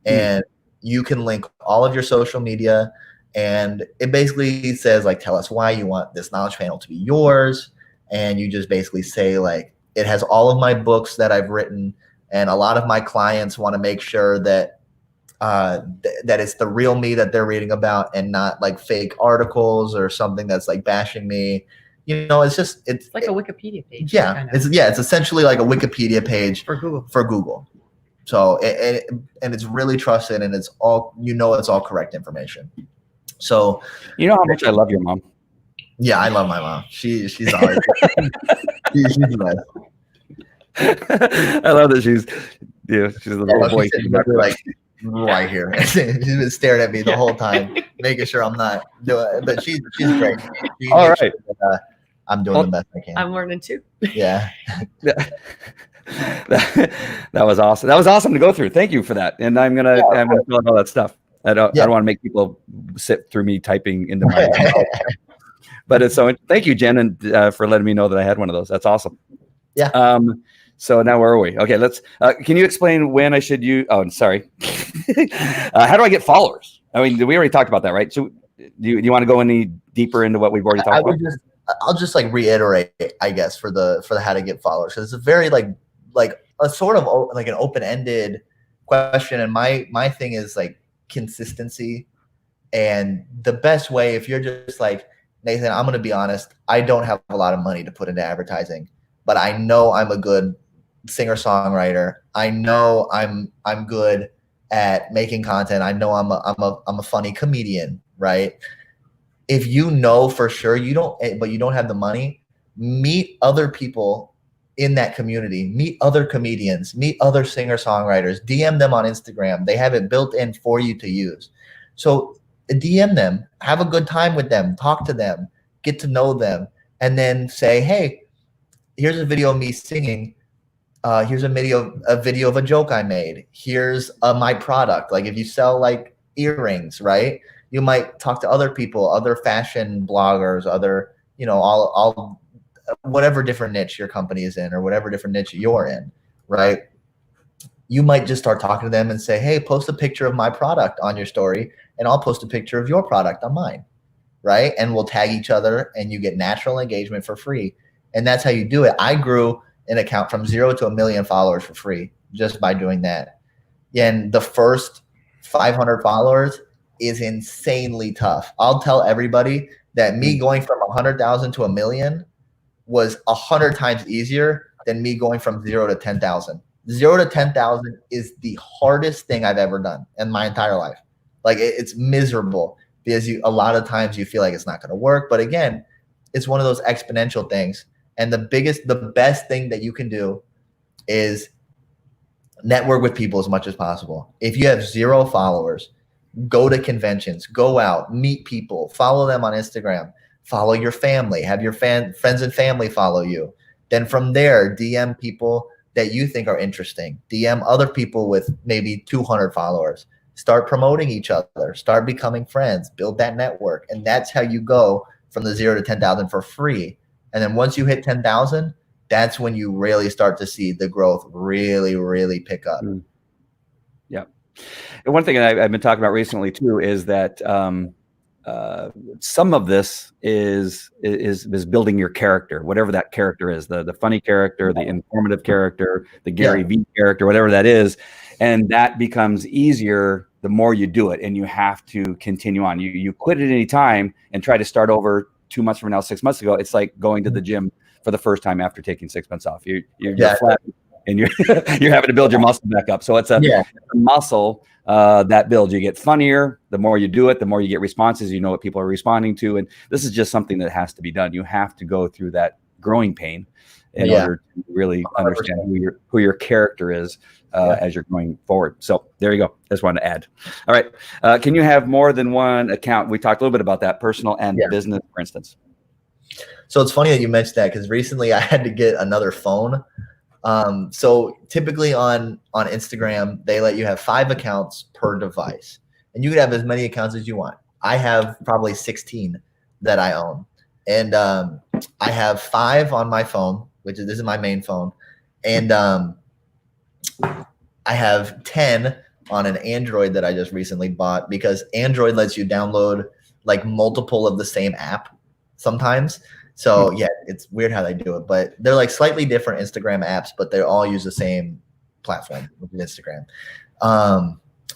And you can link all of your social media, and it basically says like, tell us why you want this knowledge panel to be yours. And you just basically say like, it has all of my books that I've written, and a lot of my clients want to make sure that that it's the real me that they're reading about, and not like fake articles or something that's like bashing me. You know, it's
like a Wikipedia page.
Yeah, kind of. It's essentially like a Wikipedia page
for Google.
So and it's really trusted, and it's all, it's all correct information. So
you know how much I love your mom.
Yeah, I love my mom. She's always she's the best.
I love that she's a little boy.
She's like right here. She's been staring at me the whole time, making sure I'm not doing it. But she's great.
All right.
Sure I'm doing the best I can.
I'm learning too.
Yeah.
That was awesome. That was awesome to go through. Thank you for that. And I'm gonna fill out all that stuff. I don't want to make people sit through me typing into my. But it's so. Thank you, Jen, and for letting me know that I had one of those. That's awesome.
Yeah.
So now where are we? Okay, let's. Can you explain when I should use? Oh, sorry. How do I get followers? I mean, we already talked about that, right? So, do you want to go any deeper into what we've already talked about?
I'll just like reiterate, I guess, for the how to get followers. It's a very like a sort of like an open-ended question, and my thing is like consistency. And the best way, if you're just like, Nathan, I'm gonna be honest, I don't have a lot of money to put into advertising, but I know I'm a good singer-songwriter. I know I'm good at making content. I know I'm a funny comedian, right? If you know for sure but you don't have the money, meet other people in that community, meet other comedians, meet other singer-songwriters, DM them on Instagram. They have it built in for you to use. So DM them, have a good time with them, talk to them, get to know them, and then say, hey, here's a video of me singing. Here's a video of a joke I made. Here's my product. Like if you sell like earrings, right? You might talk to other people, other fashion bloggers, other, all whatever different niche your company is in, or whatever different niche you're in, right? You might just start talking to them and say, hey, post a picture of my product on your story, and I'll post a picture of your product on mine, right? And we'll tag each other, and you get natural engagement for free. And that's how you do it. I grew an account from 0 to 1 million followers for free just by doing that. And the first 500 followers is insanely tough. I'll tell everybody that me going from 100,000 to 1 million was 100 times easier than me going from 0 to 10,000. 0 to 10,000 is the hardest thing I've ever done in my entire life. Like it's miserable because a lot of times you feel like it's not going to work. But again, it's one of those exponential things. And the best thing that you can do is network with people as much as possible. If you have 0 followers, go to conventions, go out, meet people, follow them on Instagram, follow your family, have your friends and family follow you. Then from there, DM people that you think are interesting. DM other people with maybe 200 followers. Start promoting each other. Start becoming friends. Build that network. And that's how you go from the 0 to 10,000 for free. And then once you hit 10,000, that's when you really start to see the growth really, really pick up.
Yeah. And one thing I've been talking about recently too is that some of this is building your character, whatever that character is, the funny character, the informative character, the Gary Vee character, whatever that is. And that becomes easier the more you do it, and you have to continue on. You quit at any time and try to start over 2 months from now, 6 months ago. It's like going to the gym for the first time after taking 6 months off. You're flat and you're having to build your muscle back up. So it's a muscle that builds. You get funnier the more you do it, the more you get responses. You know what people are responding to, and this is just something that has to be done. You have to go through that growing pain in order to really understand who your character is as you're going forward. So there you go. Just wanted to add. All right. Can you have more than one account? We talked a little bit about that, personal and business, for instance.
So it's funny that you mentioned that, because recently I had to get another phone. So typically on Instagram, they let you have 5 accounts per device, and you could have as many accounts as you want. I have probably 16 that I own, and I have 5 on my phone, this is my main phone, and I have 10 on an Android that I just recently bought, because Android lets you download like multiple of the same app sometimes. So yeah, it's weird how they do it, but they're like slightly different Instagram apps, but they all use the same platform, which is Instagram.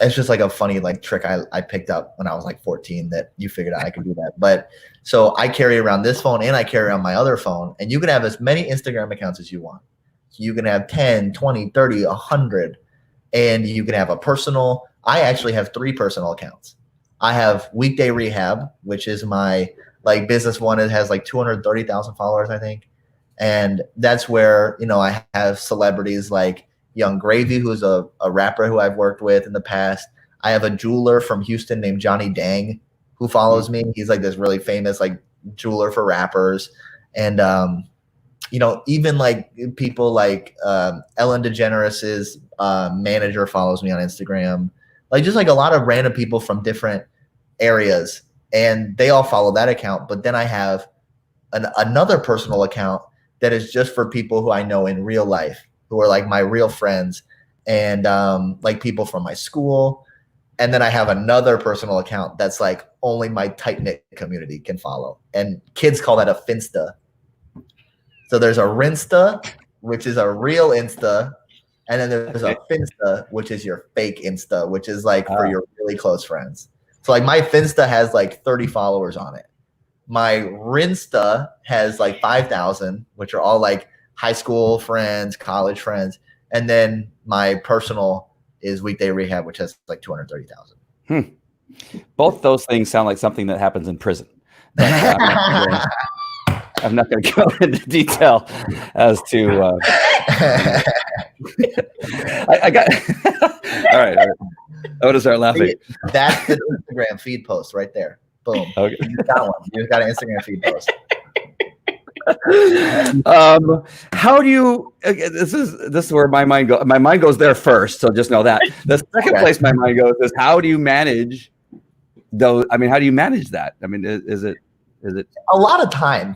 It's just like a funny like trick I picked up when I was like 14 that you figured out I could do that. But so I carry around this phone and I carry around my other phone, and you can have as many Instagram accounts as you want. So you can have 10, 20, 30, 100, and you can have a personal. I actually have 3 personal accounts. I have Weekday Rehab, which is my like business one. It has like 230,000 followers, I think. And that's where, I have celebrities like Young Gravy, who's a rapper who I've worked with in the past. I have a jeweler from Houston named Johnny Dang who follows me. He's like this really famous like jeweler for rappers. And, even like people like Ellen DeGeneres's manager follows me on Instagram. Like just like a lot of random people from different areas, and they all follow that account. But then I have another personal account that is just for people who I know in real life, who are like my real friends, and like people from my school. And then I have another personal account that's like only my tight-knit community can follow. And kids call that a Finsta. So there's a Rinsta, which is a real Insta. And then there's a Finsta, which is your fake Insta, which is like for your really close friends. So like my Finsta has like 30 followers on it. My Rinsta has like 5,000, which are all like high school friends, college friends. And then my personal is Weekday Rehab, which has like 230,000.
Both those things sound like something that happens in prison. But, I'm not going to go into detail as to. I got. All right. I'm going to start laughing.
That's the Instagram feed post right there. Boom. Okay. You just got one. You just got an Instagram feed post.
How do you? This is where my mind goes. My mind goes there first, so just know that. The second place my mind goes is how do you manage those? I mean, how do you manage that? I mean, is it
a lot of time?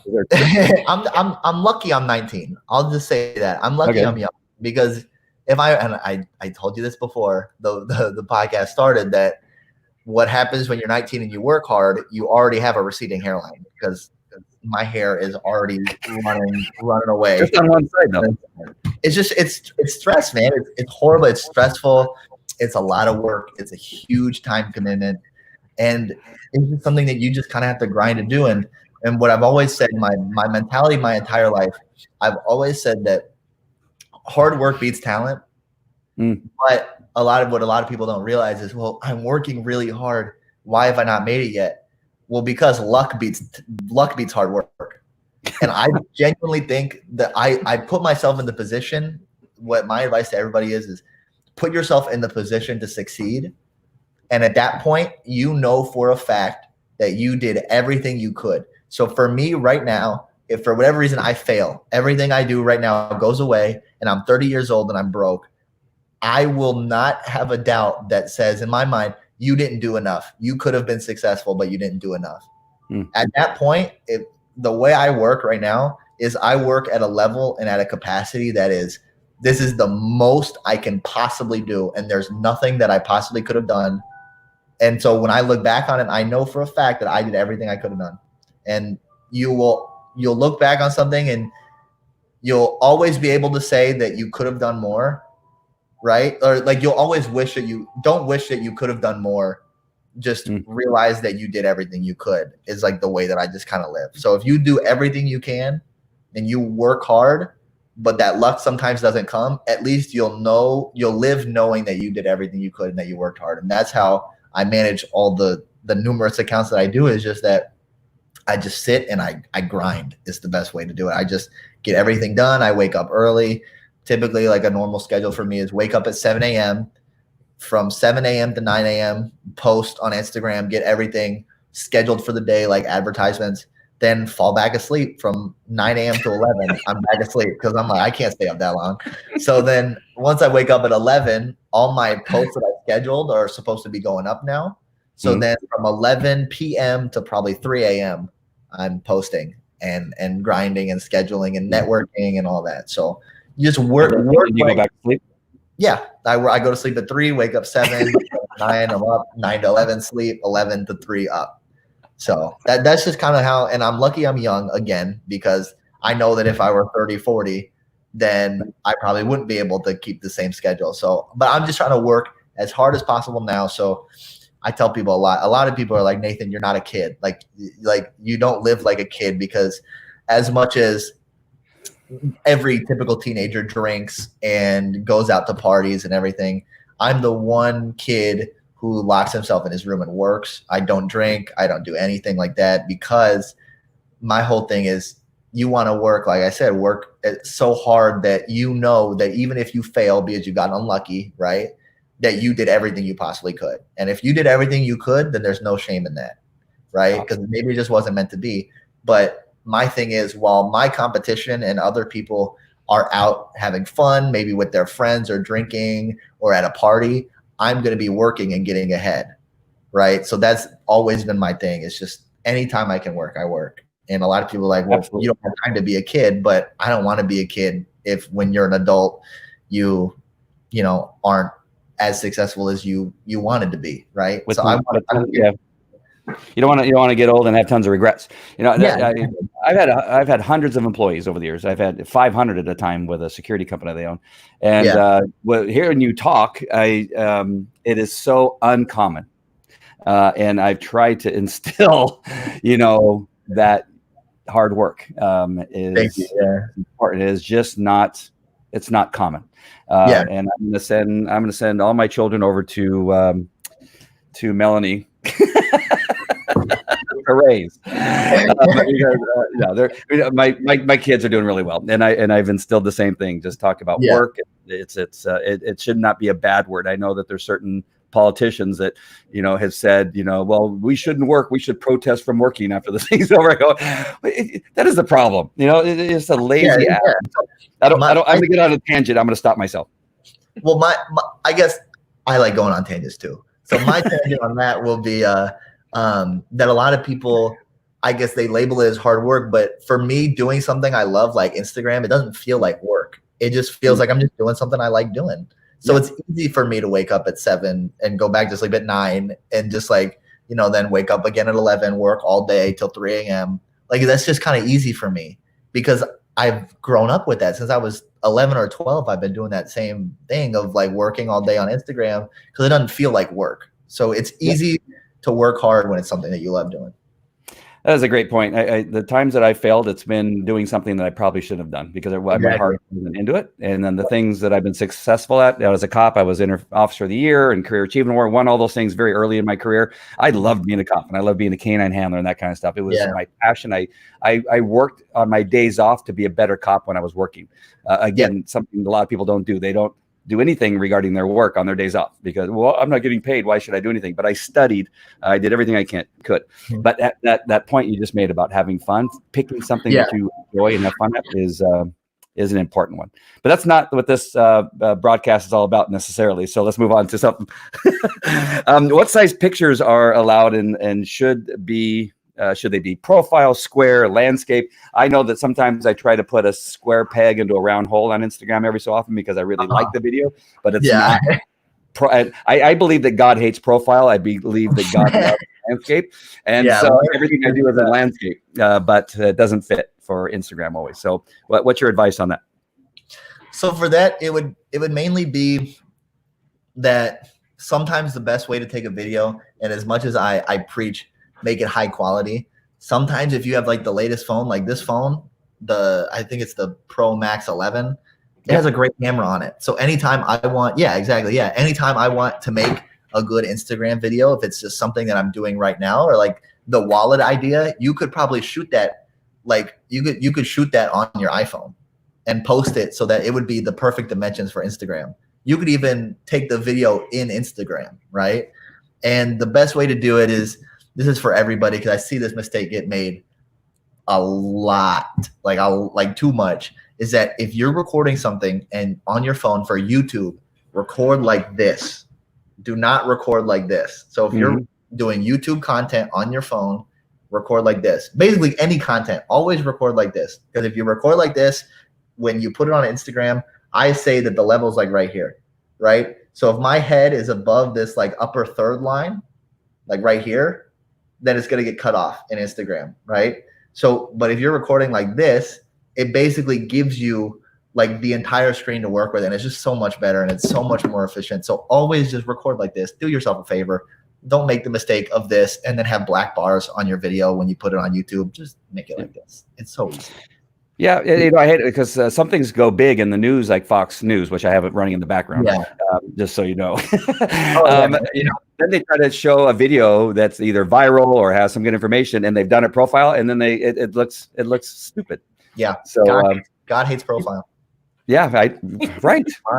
I'm lucky. I'm 19. I'll just say that I'm lucky. I'm young, because if I told you this before the podcast started, that what happens when you're 19 and you work hard, you already have a receding hairline, because my hair is already running away. Just on one side, though. It's just it's stress, man. It's horrible. It's stressful. It's a lot of work. It's a huge time commitment, and it's just something that you just kind of have to grind to do. And what I've always said, my mentality my entire life, I've always said that hard work beats talent. But a lot of people don't realize is, well, I'm working really hard. Why have I not made it yet? Well, because luck beats hard work. And I genuinely think that I put myself in the position. What my advice to everybody is put yourself in the position to succeed. And at that point, you know for a fact that you did everything you could. So for me right now, if for whatever reason I fail, everything I do right now goes away and I'm 30 years old and I'm broke, I will not have a doubt that says in my mind, you didn't do enough. You could have been successful, but you didn't do enough. At that point, the way I work right now is I work at a level and at a capacity that is, this is the most I can possibly do. And there's nothing that I possibly could have done. And so when I look back on it, I know for a fact that I did everything I could have done. And you'll look back on something and you'll always be able to say that you could have done more, right? Or like you'll always wish that you don't wish that you could have done more. Just realize that you did everything you could is like the way that I just kind of live. So if you do everything you can and you work hard, but that luck sometimes doesn't come, at least you'll live knowing that you did everything you could and that you worked hard. And that's how I manage all the numerous accounts that I do, is just that I just sit and I grind is the best way to do it. I just get everything done. I wake up early. Typically, like a normal schedule for me is wake up at 7 a.m. From 7 a.m. to 9 a.m., post on Instagram, get everything scheduled for the day, like advertisements, then fall back asleep from 9 a.m. to 11. I'm back asleep because I'm like, I can't stay up that long. So then once I wake up at 11, all my posts that I scheduled are supposed to be going up now. So then from 11 p.m. to probably 3 a.m., I'm posting and grinding and scheduling and networking and all that. So you just work.
You go back to sleep?
Yeah, I go to sleep at 3, wake up 7, 9, I'm up, 9 to 11, sleep, 11 to 3 up. So that's just kind of how, and I'm lucky I'm young again, because I know that if I were 30, 40, then I probably wouldn't be able to keep the same schedule. So, but I'm just trying to work as hard as possible now. So I tell people a lot of people are like, Nathan, you're not a kid. Like you don't live like a kid, because as much as every typical teenager drinks and goes out to parties and everything, I'm the one kid who locks himself in his room and works. I don't drink. I don't do anything like that, because my whole thing is you want to work, like I said, work so hard that you know that even if you fail because you got unlucky, right, that you did everything you possibly could. And if you did everything you could, then there's no shame in that, right? Because maybe it just wasn't meant to be. But my thing is, while my competition and other people are out having fun, maybe with their friends or drinking or at a party, I'm going to be working and getting ahead, right? So that's always been my thing. It's just anytime I can work, I work. And a lot of people are like, well, Absolutely. You don't have time to be a kid, but I don't want to be a kid if when you're an adult, you aren't as successful as you wanted to be, right?
You don't want to get old and have tons of regrets. I've had hundreds of employees over the years. I've had 500 at a time with a security company they own. And hearing you talk, it is so uncommon. And I've tried to instill, that hard work is important. It is just not. It's not common. And I'm going to send all my children over to Melanie. Raise my kids are doing really well, and I've instilled the same thing. Just talk about work. It should not be a bad word. I know that there's certain politicians that have said well, we shouldn't work, we should protest from working after the thing's over. I go, that is the problem. It's a lazy act. I'm gonna get on a tangent. I'm gonna stop myself.
Well, I guess I like going on tangents too. So my tangent on that will be that a lot of people, I guess they label it as hard work, but for me, doing something I love, like Instagram, it doesn't feel like work. It just feels like I'm just doing something I like doing. So it's easy for me to wake up at 7 and go back to sleep at 9 and just then wake up again at 11, work all day till 3 a.m. Like that's just kind of easy for me, because I've grown up with that since I was 11 or 12. I've been doing that same thing of like working all day on Instagram because it doesn't feel like work. So it's easy to work hard when it's something that you love doing.
That is a great point. The times that I failed, it's been doing something that I probably shouldn't have done because my heart wasn't into it. And then the things that I've been successful at, as a cop, I was Officer of the Year and Career Achievement Award, won all those things very early in my career. I loved being a cop and I loved being a canine handler and that kind of stuff. It was my passion. I worked on my days off to be a better cop when I was working. Again, something a lot of people don't do. They don't do anything regarding their work on their days off because, well, I'm not getting paid. Why should I do anything? But I studied. I did everything I could. But that point you just made about having fun, picking something that you enjoy and have fun at is an important one. But that's not what this broadcast is all about necessarily. So let's move on to something. What size pictures are allowed and should they be profile, square, landscape? I know that sometimes I try to put a square peg into a round hole on Instagram every so often because I really like the video, but it's not. I believe that God hates profile. I believe that God loves landscape. And so everything I do is a landscape, but it doesn't fit for Instagram always. So what's your advice on that?
So for that, it would mainly be that sometimes the best way to take a video, and as much as I preach, make it high quality. Sometimes if you have like the latest phone, like this phone, I think it's the Pro Max 11, it has a great camera on it. So anytime I want, anytime I want to make a good Instagram video, if it's just something that I'm doing right now, or like the wallet idea, you could probably shoot that. Like you could shoot that on your iPhone and post it so that it would be the perfect dimensions for Instagram. You could even take the video in Instagram, right? And the best way to do it is, this is for everybody because I see this mistake get made a lot, like too much, is that if you're recording something and on your phone for YouTube, record like this. Do not record like this. So if you're doing YouTube content on your phone, record like this. Basically any content, always record like this. Because if you record like this, when you put it on Instagram, I say that the level's like right here, right? So if my head is above this like upper third line, like right here, then it's going to get cut off in Instagram, right? So, but if you're recording like this, it basically gives you like the entire screen to work with, and it's just so much better and it's so much more efficient. So always just record like this. Do yourself a favor. Don't make the mistake of this and then have black bars on your video when you put it on YouTube. Just make it like this. It's so easy.
Yeah, I hate it because some things go big in the news, like Fox News, which I have it running in the background, just so you know. Then they try to show a video that's either viral or has some good information, and they've done a profile, and then it looks stupid.
Yeah.
So
God hates profile.
Yeah, right.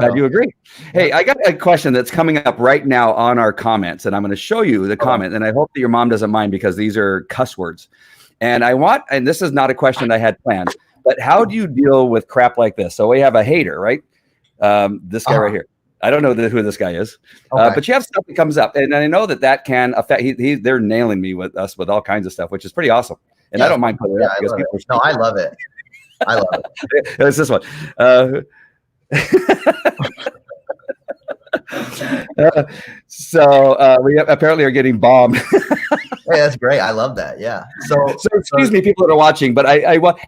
I do agree. Hey, I got a question that's coming up right now on our comments, and I'm going to show you the comment, and I hope that your mom doesn't mind because these are cuss words. And this is not a question I had planned, but how do you deal with crap like this? So we have a hater, right? This guy right here. I don't know who this guy is, but you have stuff that comes up, and I know that can affect. They're nailing me with all kinds of stuff, which is pretty awesome. And I don't mind putting it up because people.
No, I love it. I love it.
It's this one. So we apparently are getting bombed.
Hey, that's great. I love that. Yeah. So
excuse me, people that are watching, but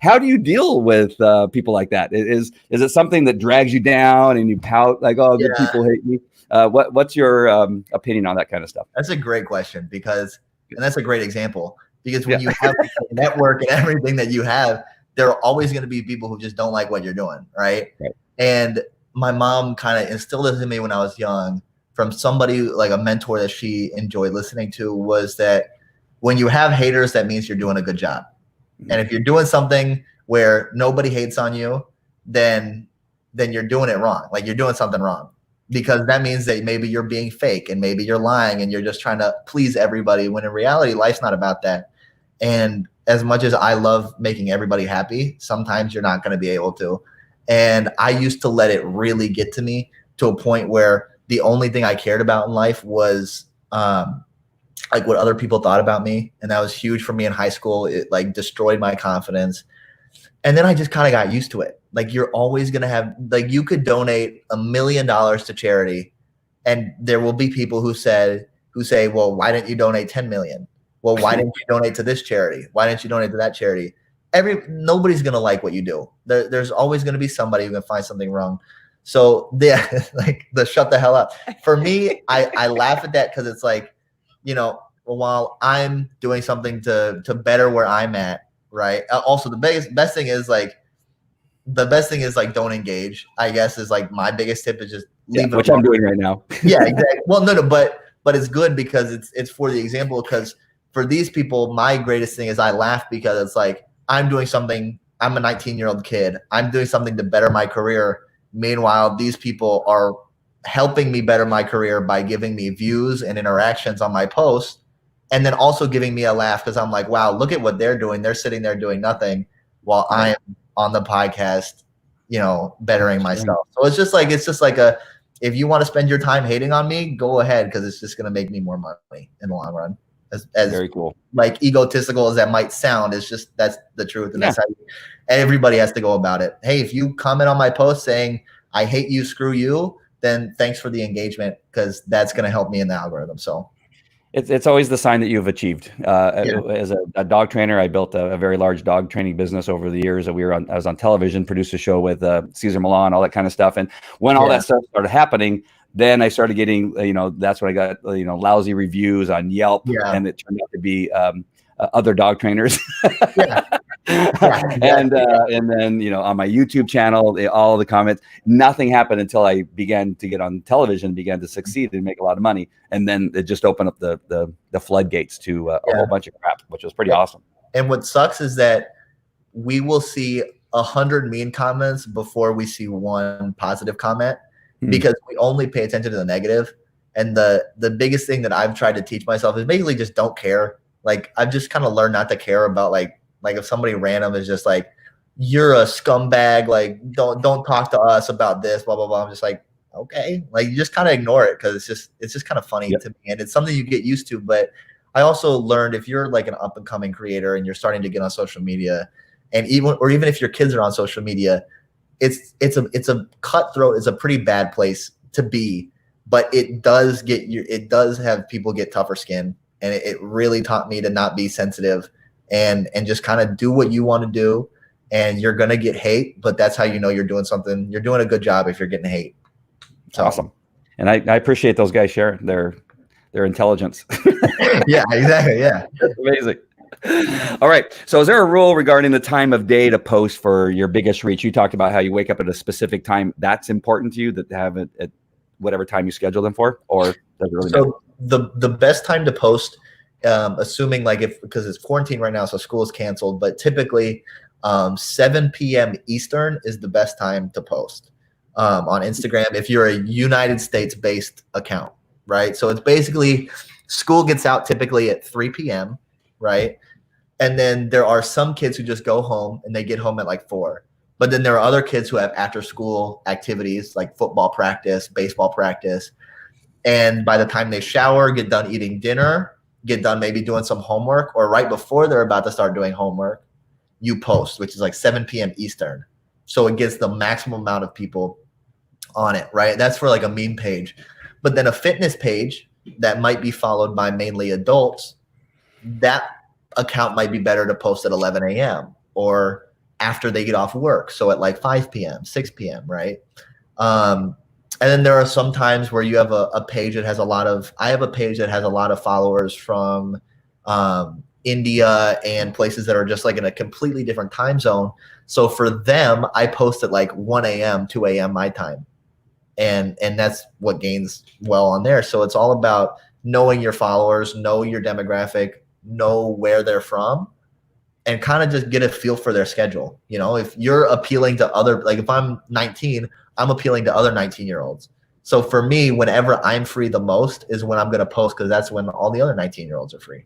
how do you deal with people like that? Is it something that drags you down and you pout like, oh, good people hate me? What's your opinion on that kind of stuff?
That's a great question and that's a great example because when you have the network and everything that you have, there are always going to be people who just don't like what you're doing, right? And my mom kind of instilled this in me when I was young from somebody like a mentor that she enjoyed listening to was that when you have haters, that means you're doing a good job. And if you're doing something where nobody hates on you, then you're doing it wrong. Like you're doing something wrong because that means that maybe you're being fake and maybe you're lying and you're just trying to please everybody when in reality, life's not about that. And as much as I love making everybody happy, sometimes you're not going to be able to. And I used to let it really get to me to a point where the only thing I cared about in life was like what other people thought about me. And that was huge for me in high school. It like destroyed my confidence. And then I just kind of got used to it. Like you're always going to have, like you could donate $1 million to charity and there will be people who say, well, why didn't you donate 10 million? Well, why didn't you donate to this charity? Why didn't you donate to that charity? Nobody's going to like what you do. There's always going to be somebody who can find something wrong. So like the shut the hell up. For me, I laugh at that because it's like, while I'm doing something to better where I'm at, right? Also, the best thing is like don't engage. I guess is like my biggest tip is just leave it.
Which I'm doing right now.
Yeah, exactly. Well, no, but it's good because it's for the example. Because for these people, my greatest thing is I laugh because it's like I'm doing something. I'm a 19-year-old kid. I'm doing something to better my career. Meanwhile, these people are helping me better my career by giving me views and interactions on my posts, and then also giving me a laugh because I'm like, wow, look at what they're doing. They're sitting there doing nothing while I am on the podcast, bettering myself. So it's just like if you want to spend your time hating on me, go ahead, because it's just going to make me more money in the long run. As
very cool.
Like egotistical as that might sound, it's just that's the truth, and that's how everybody has to go about it. Hey, if you comment on my post saying I hate you, screw you, then thanks for the engagement, because that's going to help me in the algorithm. So
it's always the sign that you've achieved. As a dog trainer, I built a very large dog training business over the years. I was on television, produced a show with Cesar Millan, all that kind of stuff. And when all that stuff started happening, then I started getting, that's when I got, lousy reviews on Yelp, and it turned out to be other dog trainers. And then, on my YouTube channel, all the comments, nothing happened until I began to get on television, began to succeed and make a lot of money. And then it just opened up the floodgates to a whole bunch of crap, which was pretty awesome.
And what sucks is that we will see 100 mean comments before we see one positive comment, because we only pay attention to the negative. And the biggest thing that I've tried to teach myself is basically just don't care. Like I've just kind of learned not to care about like if somebody random is just like, you're a scumbag, like don't talk to us about this, blah blah blah. I'm just like, okay, like you just kind of ignore it, because it's just kind of funny to me, and it's something you get used to. But I also learned, if you're like an up and coming creator and you're starting to get on social media, and even if your kids are on social media, it's a cutthroat. It's a pretty bad place to be, but it does have people get tougher skin, and it really taught me to not be sensitive and just kind of do what you want to do. And you're gonna get hate, but that's how you're doing something. You're doing a good job if you're getting hate. So.
Awesome, and I appreciate those guys sharing their intelligence.
Yeah, exactly. Yeah,
that's amazing. All right. So is there a rule regarding the time of day to post for your biggest reach? You talked about how you wake up at a specific time. That's important to you, that have it at whatever time you schedule them for, or does it really matter?
The best time to post, assuming because it's quarantine right now, so school is canceled, but typically 7 p.m. Eastern is the best time to post on Instagram if you're a United States based account, right? So it's basically school gets out typically at 3 p.m., right? And then there are some kids who just go home and they get home at like 4. But then there are other kids who have after school activities like football practice, baseball practice. And by the time they shower, get done eating dinner, get done maybe doing some homework, or right before they're about to start doing homework, you post, which is like 7 p.m. Eastern. So it gets the maximum amount of people on it, right? That's for like a meme page. But then a fitness page that might be followed by mainly adults, that account might be better to post at 11 a.m. or after they get off work. So at like 5 p.m., 6 p.m., right? And then there are some times where you have a page that has I have a page that has a lot of followers from India and places that are just like in a completely different time zone. So for them, I post at like 1 a.m., 2 a.m. my time. And that's what gains well on there. So it's all about knowing your followers, know your demographic, know where they're from, and kind of just get a feel for their schedule. If you're appealing to if I'm 19, I'm appealing to other 19-year-olds. So for me, whenever I'm free the most is when I'm going to post, because that's when all the other 19-year-olds are free.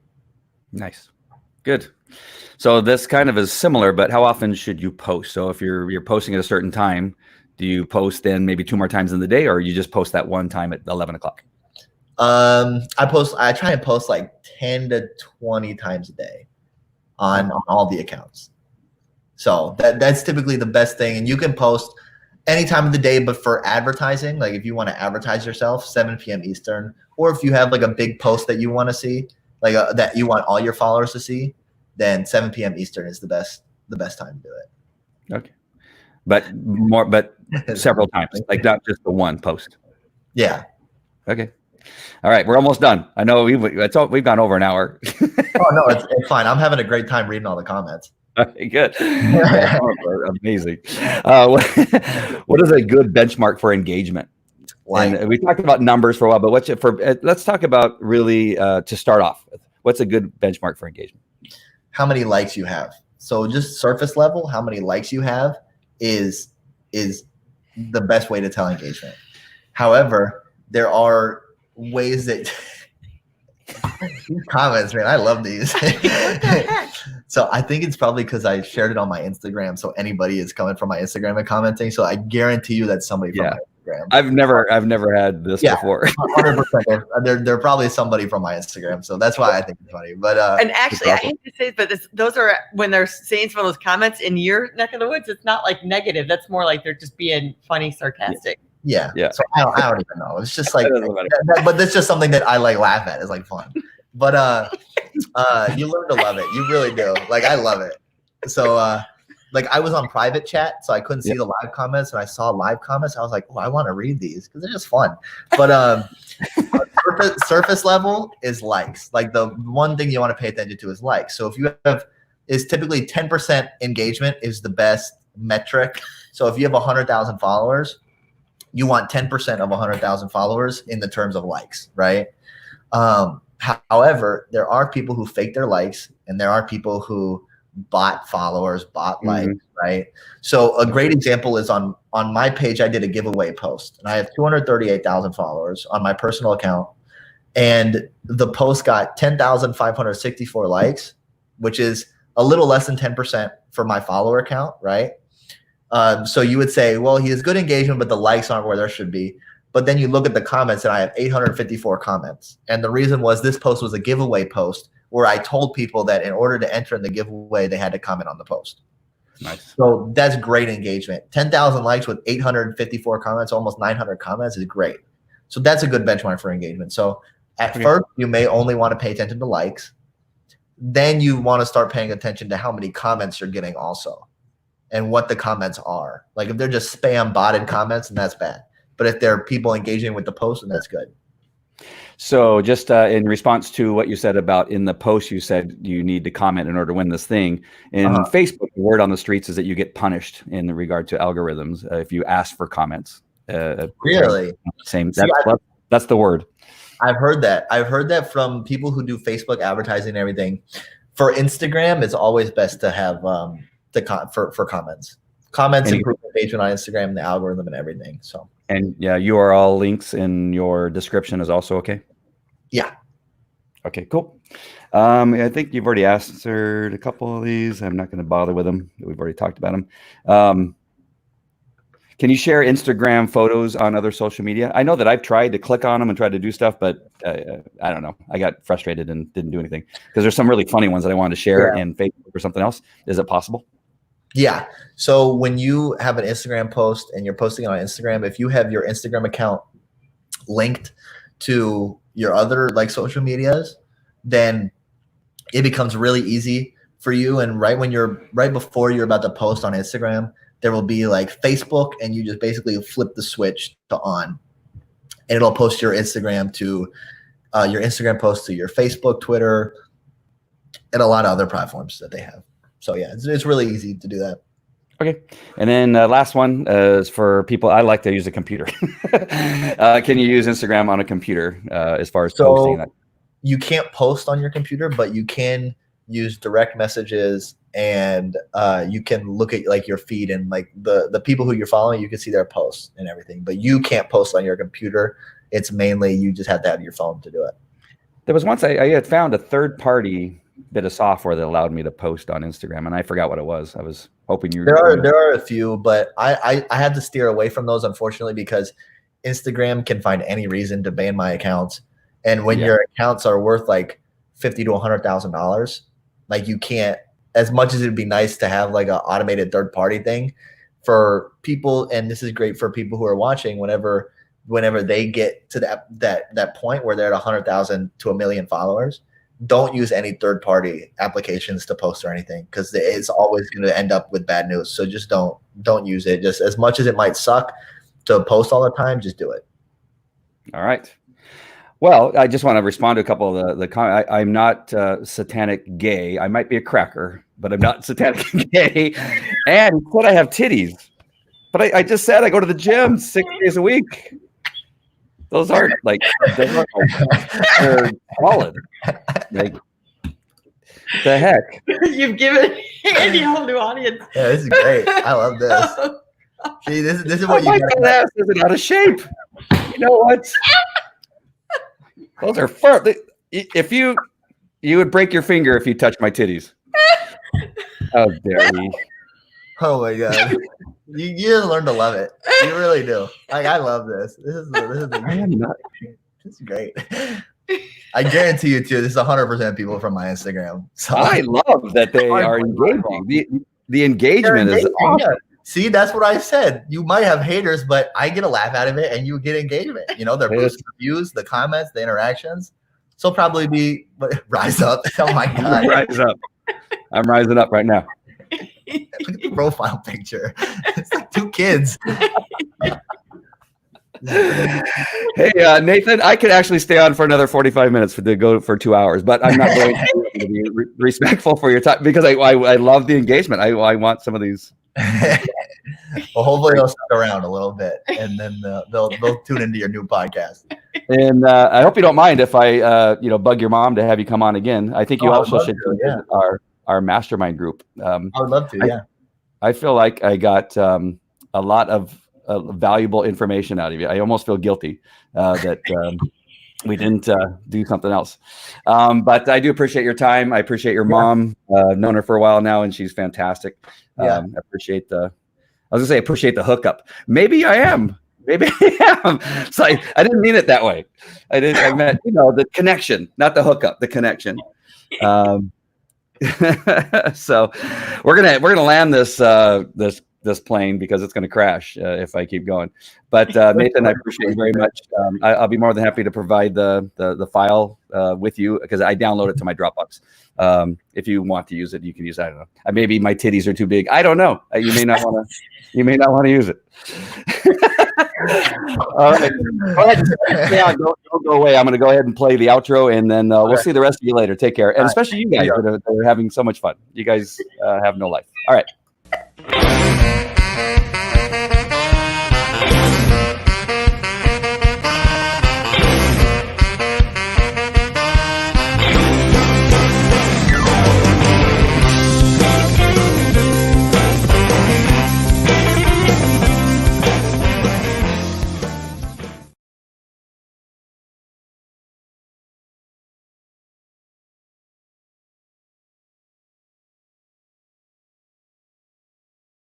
Nice. Good. So this kind of is similar, but how often should you post? So if you're posting at a certain time, do you post then maybe 2 more times in the day, or you just post that one time at 11 o'clock?
I try and post like 10 to 20 times a day on all the accounts. So that's typically the best thing. And you can post any time of the day, but for advertising, like if you want to advertise yourself, 7 p.m. Eastern, or if you have like a big post that you want to see, like that you want all your followers to see, then 7 p.m. Eastern is the best time to do it.
Okay. But several times, like not just the one post.
Yeah.
Okay. All right, we're almost done. I know we've gone over an hour.
Oh no, it's fine. I'm having a great time reading all the comments.
Okay, good. Yeah, amazing. What is a good benchmark for engagement? And we talked about numbers for a while, but let's talk about really to start off with. What's a good benchmark for engagement?
How many likes you have. So just surface level, how many likes you have is the best way to tell engagement. However, there are ways that these comments, man, I love these. So I think it's probably because I shared it on my Instagram. So anybody is coming from my Instagram and commenting. So I guarantee you that's somebody from my Instagram.
I've never had this before.
100%. They're probably somebody from my Instagram. So that's why I think it's funny. But
and actually, I hate to say it, but those are when they're saying some of those comments in your neck of the woods, it's not like negative. That's more like they're just being funny, sarcastic.
Yeah. So I don't even know. It's just like, but that's just something that I like laugh at. It's like fun. But you learn to love it. You really do. Like I love it. So like I was on private chat, so I couldn't see the live comments, and I saw live comments. I was like, oh, I want to read these because they're just fun. But surface level is likes. Like the one thing you want to pay attention to is likes. So if you have is typically 10% engagement is the best metric. So if you have 100,000 followers, you want 10% of 100,000 followers in the terms of likes, right? However, there are people who fake their likes, and there are people who bot followers, bot likes, right? So a great example is on my page, I did a giveaway post, and I have 238,000 followers on my personal account, and the post got 10,564 likes, which is a little less than 10% for my follower count, right? So you would say, well, he has good engagement, but the likes aren't where there should be. But then you look at the comments, and I have 854 comments. And the reason was this post was a giveaway post where I told people that in order to enter in the giveaway, they had to comment on the post.
Nice.
So that's great engagement. 10,000 likes with 854 comments, almost 900 comments is great. So that's a good benchmark for engagement. So at first, you may only want to pay attention to likes. Then you want to start paying attention to how many comments you're getting also, and what the comments are. Like if they're just spam botted comments, then that's bad. But if they're people engaging with the post, then that's good.
So just in response to what you said about in the post, you said you need to comment in order to win this thing. In Facebook, the word on the streets is that you get punished in regard to algorithms if you ask for comments.
Really?
Same. That's the word.
I've heard that. I've heard that from people who do Facebook advertising and everything. For Instagram, it's always best to have for comments. Comments improve engagement on Instagram, the algorithm, and everything. So.
And yeah, URL links in your description is also okay?
Yeah.
Okay, cool. I think you've already answered a couple of these. I'm not going to bother with them. We've already talked about them. Can you share Instagram photos on other social media? I know that I've tried to click on them and tried to do stuff, but I don't know. I got frustrated and didn't do anything because there's some really funny ones that I wanted to share in Facebook or something else. Is it possible?
Yeah. So when you have an Instagram post and you're posting it on Instagram, if you have your Instagram account linked to your other like social medias, then it becomes really easy for you. And right before you're about to post on Instagram, there will be like Facebook, and you just basically flip the switch to on, and it'll post your Instagram to your Instagram post to your Facebook, Twitter, and a lot of other platforms that they have. So yeah, it's really easy to do that.
Okay. And then last one is for people. I like to use a computer. Can you use Instagram on a computer as far as posting that?
You can't post on your computer, but you can use direct messages, and you can look at like your feed, and like the people who you're following, you can see their posts and everything, but you can't post on your computer. It's mainly you just have to have your phone to do it.
There was once I had found a third-party bit of software that allowed me to post on Instagram, and I forgot what it was. I was hoping you. There
are a few, but I had to steer away from those, unfortunately, because Instagram can find any reason to ban my accounts, and when your accounts are worth like $50,000 to $100,000, like you can't. As much as it'd be nice to have like an automated third-party thing for people, and this is great for people who are watching, whenever they get to that point where they're at 100,000 to 1 million followers, don't use any third-party applications to post or anything, because it's always going to end up with bad news. So just don't use it. Just as much as it might suck to post all the time, just do it.
All right. Well, I just want to respond to a couple of the comments. I'm not satanic gay. I might be a cracker, but I'm not satanic gay. And he said I have titties. But I just said I go to the gym 6 days a week. Those aren't like they're solid. Like the heck.
You've given Andy a whole new audience.
Yeah, this is great. I love this. See, this is what you
got. Ass isn't out of shape. You know what? Those are fur. If you would break your finger if you touch my titties. How dare you?
Oh my god. You just learn to love it. You really do. Like, I love this. This is great. I guarantee you too. This is 100% people from my Instagram. So
I love that they are engaging. The engagement is awesome.
Yeah. See, that's what I said. You might have haters, but I get a laugh out of it, and you get engagement. You know, they're boosting the views, the comments, the interactions. So probably be rise up. Oh my god,
rise up! I'm rising up right now.
Look at the profile picture. It's like 2 kids.
Hey, Nathan, I could actually stay on for another 45 minutes to go for 2 hours, but I'm not going to be respectful for your time because I love the engagement. I want some of these.
Well, hopefully they'll stick around a little bit, and then they'll tune into your new podcast.
And I hope you don't mind if I bug your mom to have you come on again. I think you also should do our mastermind group.
I would love to. Yeah,
I feel like I got a lot of valuable information out of you. I almost feel guilty that we didn't do something else. But I do appreciate your time. I appreciate your mom. Known her for a while now, and she's fantastic. I appreciate appreciate the hookup. Maybe I am. Maybe I am. So I didn't mean it that way. I meant, the connection, not the hookup, the connection. So we're gonna land this plane because it's going to crash if I keep going. But Nathan, I appreciate you very much. I'll be more than happy to provide the file with you because I download it to my Dropbox. If you want to use it, you can use it. I don't know. Maybe my titties are too big. I don't know. You may not want to. You may not want to use it. All right. Go ahead. Yeah, don't go away. I'm going to go ahead and play the outro, and then we'll see the rest of you later. Take care, and especially you guys that are having so much fun. You guys have no life. All right.